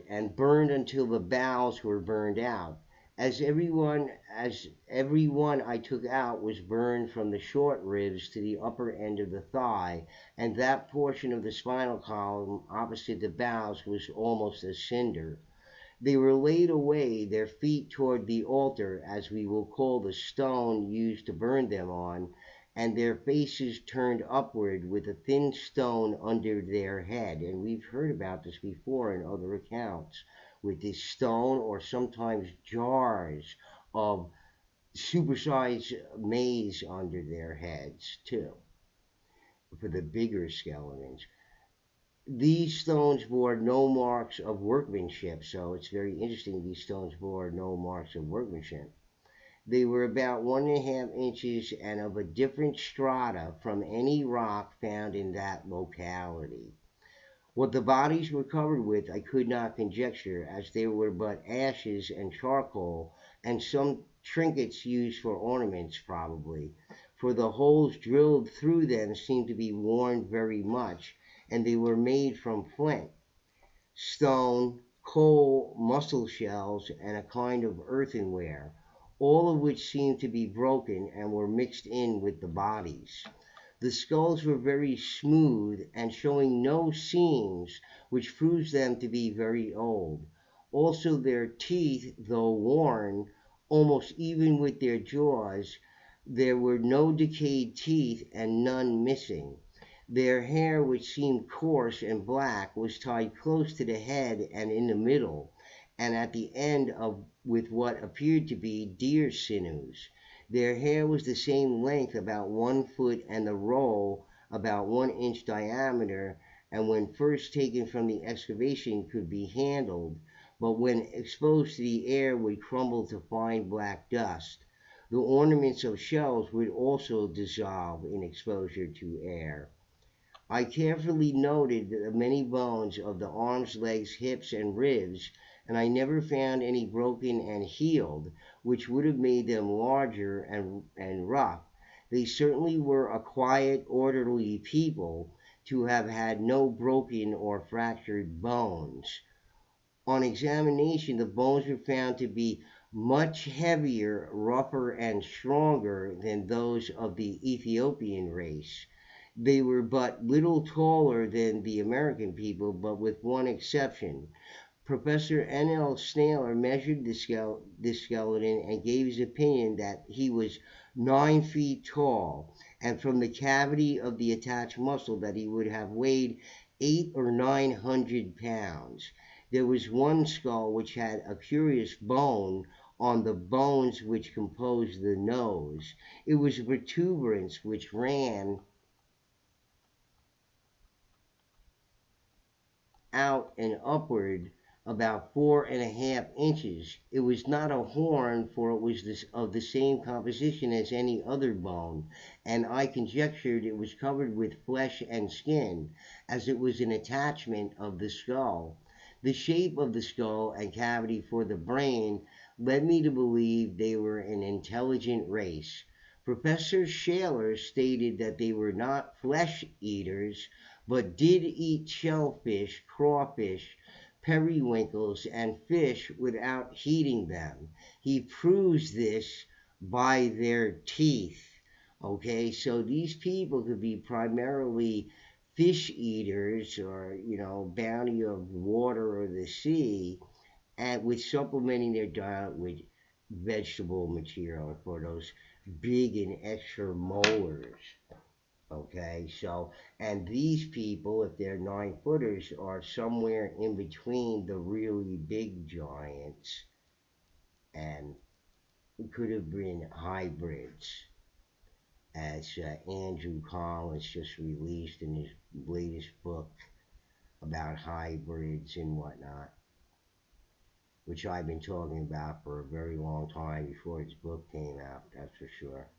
and burned until the bowels were burned out. As every one I took out was burned from the short ribs to the upper end of the thigh, and that portion of the spinal column opposite the bowels was almost a cinder. They were laid away, their feet toward the altar, as we will call the stone used to burn them on, and their faces turned upward with a thin stone under their head. And we've heard about this before in other accounts, with this stone or sometimes jars of supersized maize under their heads, too, for the bigger skeletons. These stones bore no marks of workmanship, so it's very interesting these stones bore no marks of workmanship. They were about 1.5 inches and of a different strata from any rock found in that locality. What the bodies were covered with I could not conjecture, as they were but ashes and charcoal, and some trinkets used for ornaments probably, for the holes drilled through them seemed to be worn very much, and they were made from flint, stone, coal, mussel shells, and a kind of earthenware, all of which seemed to be broken and were mixed in with the bodies. The skulls were very smooth and showing no seams, which proves them to be very old. Also, their teeth, though worn, almost even with their jaws, there were no decayed teeth and none missing. Their hair, which seemed coarse and black, was tied close to the head and in the middle, and at the end of with what appeared to be deer sinews. Their hair was the same length, about 1 foot, and the roll about 1 inch diameter, and when first taken from the excavation could be handled, but when exposed to the air would crumble to fine black dust. The ornaments of shells would also dissolve in exposure to air. I carefully noted the many bones of the arms, legs, hips, and ribs, and I never found any broken and healed, which would have made them larger and rough. They certainly were a quiet, orderly people to have had no broken or fractured bones. On examination, the bones were found to be much heavier, rougher, and stronger than those of the Ethiopian race. They were but little taller than the American people, but with one exception. Professor N.L. Snaler measured the skeleton and gave his opinion that he was 9 feet tall, and from the cavity of the attached muscle that he would have weighed 800 or 900 pounds. There was one skull which had a curious bone on the bones which composed the nose. It was a protuberance which ran out and upward about 4.5 inches. It was not a horn, for it was of the same composition as any other bone, and I conjectured it was covered with flesh and skin, as it was an attachment of the skull. The shape of the skull and cavity for the brain led me to believe they were an intelligent race. Professor Shaler stated that they were not flesh eaters, but did eat shellfish, crawfish, periwinkles, and fish without heating them. He proves this by their teeth. Okay, so these people could be primarily fish eaters, or bounty of water or the sea, and with supplementing their diet with vegetable material for those big and extra molars. Okay, so, and these people, if they're 9 footers, are somewhere in between the really big giants and could have been hybrids, as Andrew Collins just released in his latest book about hybrids and whatnot, which I've been talking about for a very long time before his book came out, that's for sure.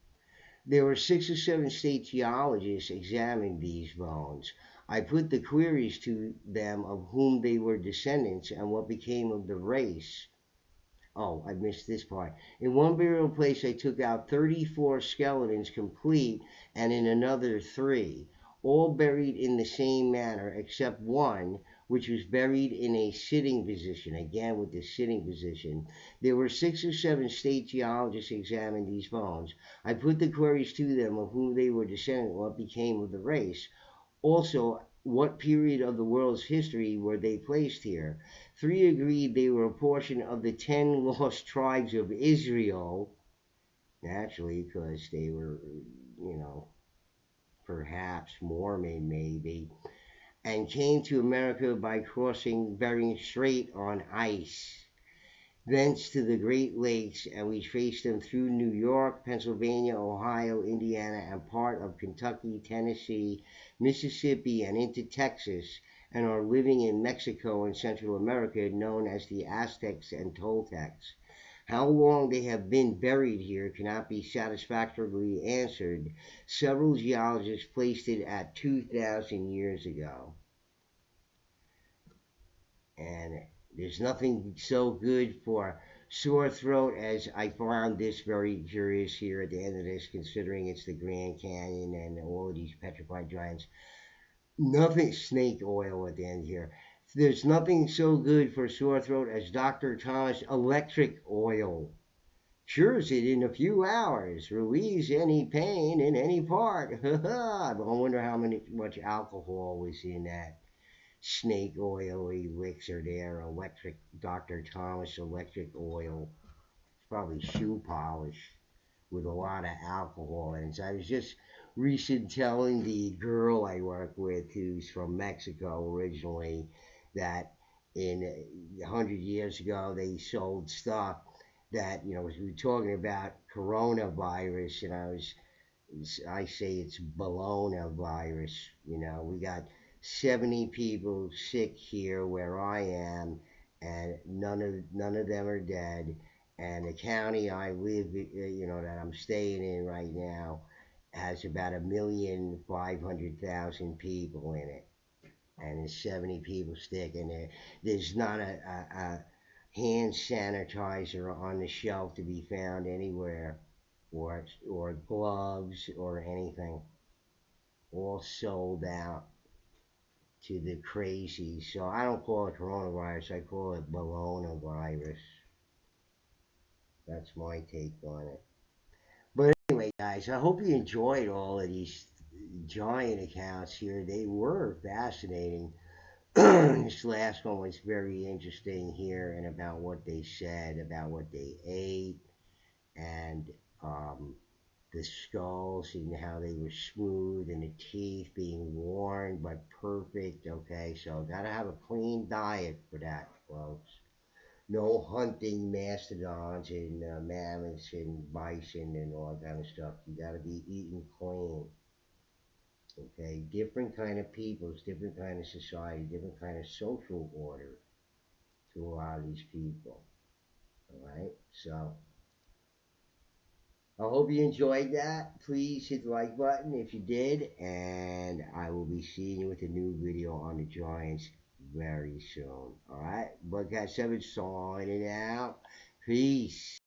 There were 6 or 7 state geologists examined these bones. I put the queries to them of whom they were descendants and what became of the race. Oh, I missed this part. In one burial place, I took out 34 skeletons complete, and in another 3, all buried in the same manner, except one, which was buried in a sitting position. Again, with the sitting position. There were 6 or 7 state geologists examined these bones. I put the queries to them of whom they were descended and what became of the race. Also, what period of the world's history were they placed here? 3 agreed they were a portion of the 10 lost tribes of Israel, naturally, because they were, you know, perhaps Mormon, maybe, and came to America by crossing Bering Strait on ice. Thence to the Great Lakes, and we traced them through New York, Pennsylvania, Ohio, Indiana, and part of Kentucky, Tennessee, Mississippi, and into Texas, and are living in Mexico and Central America, known as the Aztecs and Toltecs. How long they have been buried here cannot be satisfactorily answered. Several geologists placed it at 2,000 years ago. And there's nothing so good for sore throat as I found this very curious here at the end of this, considering it's the Grand Canyon and all of these petrified giants. Nothing, snake oil at the end here. There's nothing so good for sore throat as Dr. Thomas electric oil. Cures it in a few hours. Relieves any pain in any part. I wonder how much alcohol was in that snake oil elixir there. Electric Dr. Thomas electric oil. It's probably shoe polish with a lot of alcohol in it. So I was just recent telling the girl I work with, who's from Mexico originally, that in 100 years ago they sold stuff that, we were talking about coronavirus, and I say it's Bologna virus. We got 70 people sick here where I am, and none of them are dead. And the county I live, that I'm staying in right now, has about 1,500,000 people in it, and there's 70 people sick, and there's not a hand sanitizer on the shelf to be found anywhere, or gloves or anything. All sold out to the crazy. So I don't call it coronavirus. I call it Bologna virus. That's my take on it. But anyway, guys, I hope you enjoyed all of these giant accounts here. They were fascinating. This last one was very interesting here, and about what they said, about what they ate, and um, the skulls and how they were smooth, and the teeth being worn but perfect. Okay, so gotta have a clean diet for that, folks. No hunting mastodons and mammoths and bison and all that kind of stuff. You gotta be eating clean. Okay, different kind of peoples, different kind of society, different kind of social order to a lot of these people. All right, so I hope you enjoyed that. Please hit the like button if you did, and I will be seeing you with a new video on the Giants very soon. All right, Bugcat 7 signing out. Peace.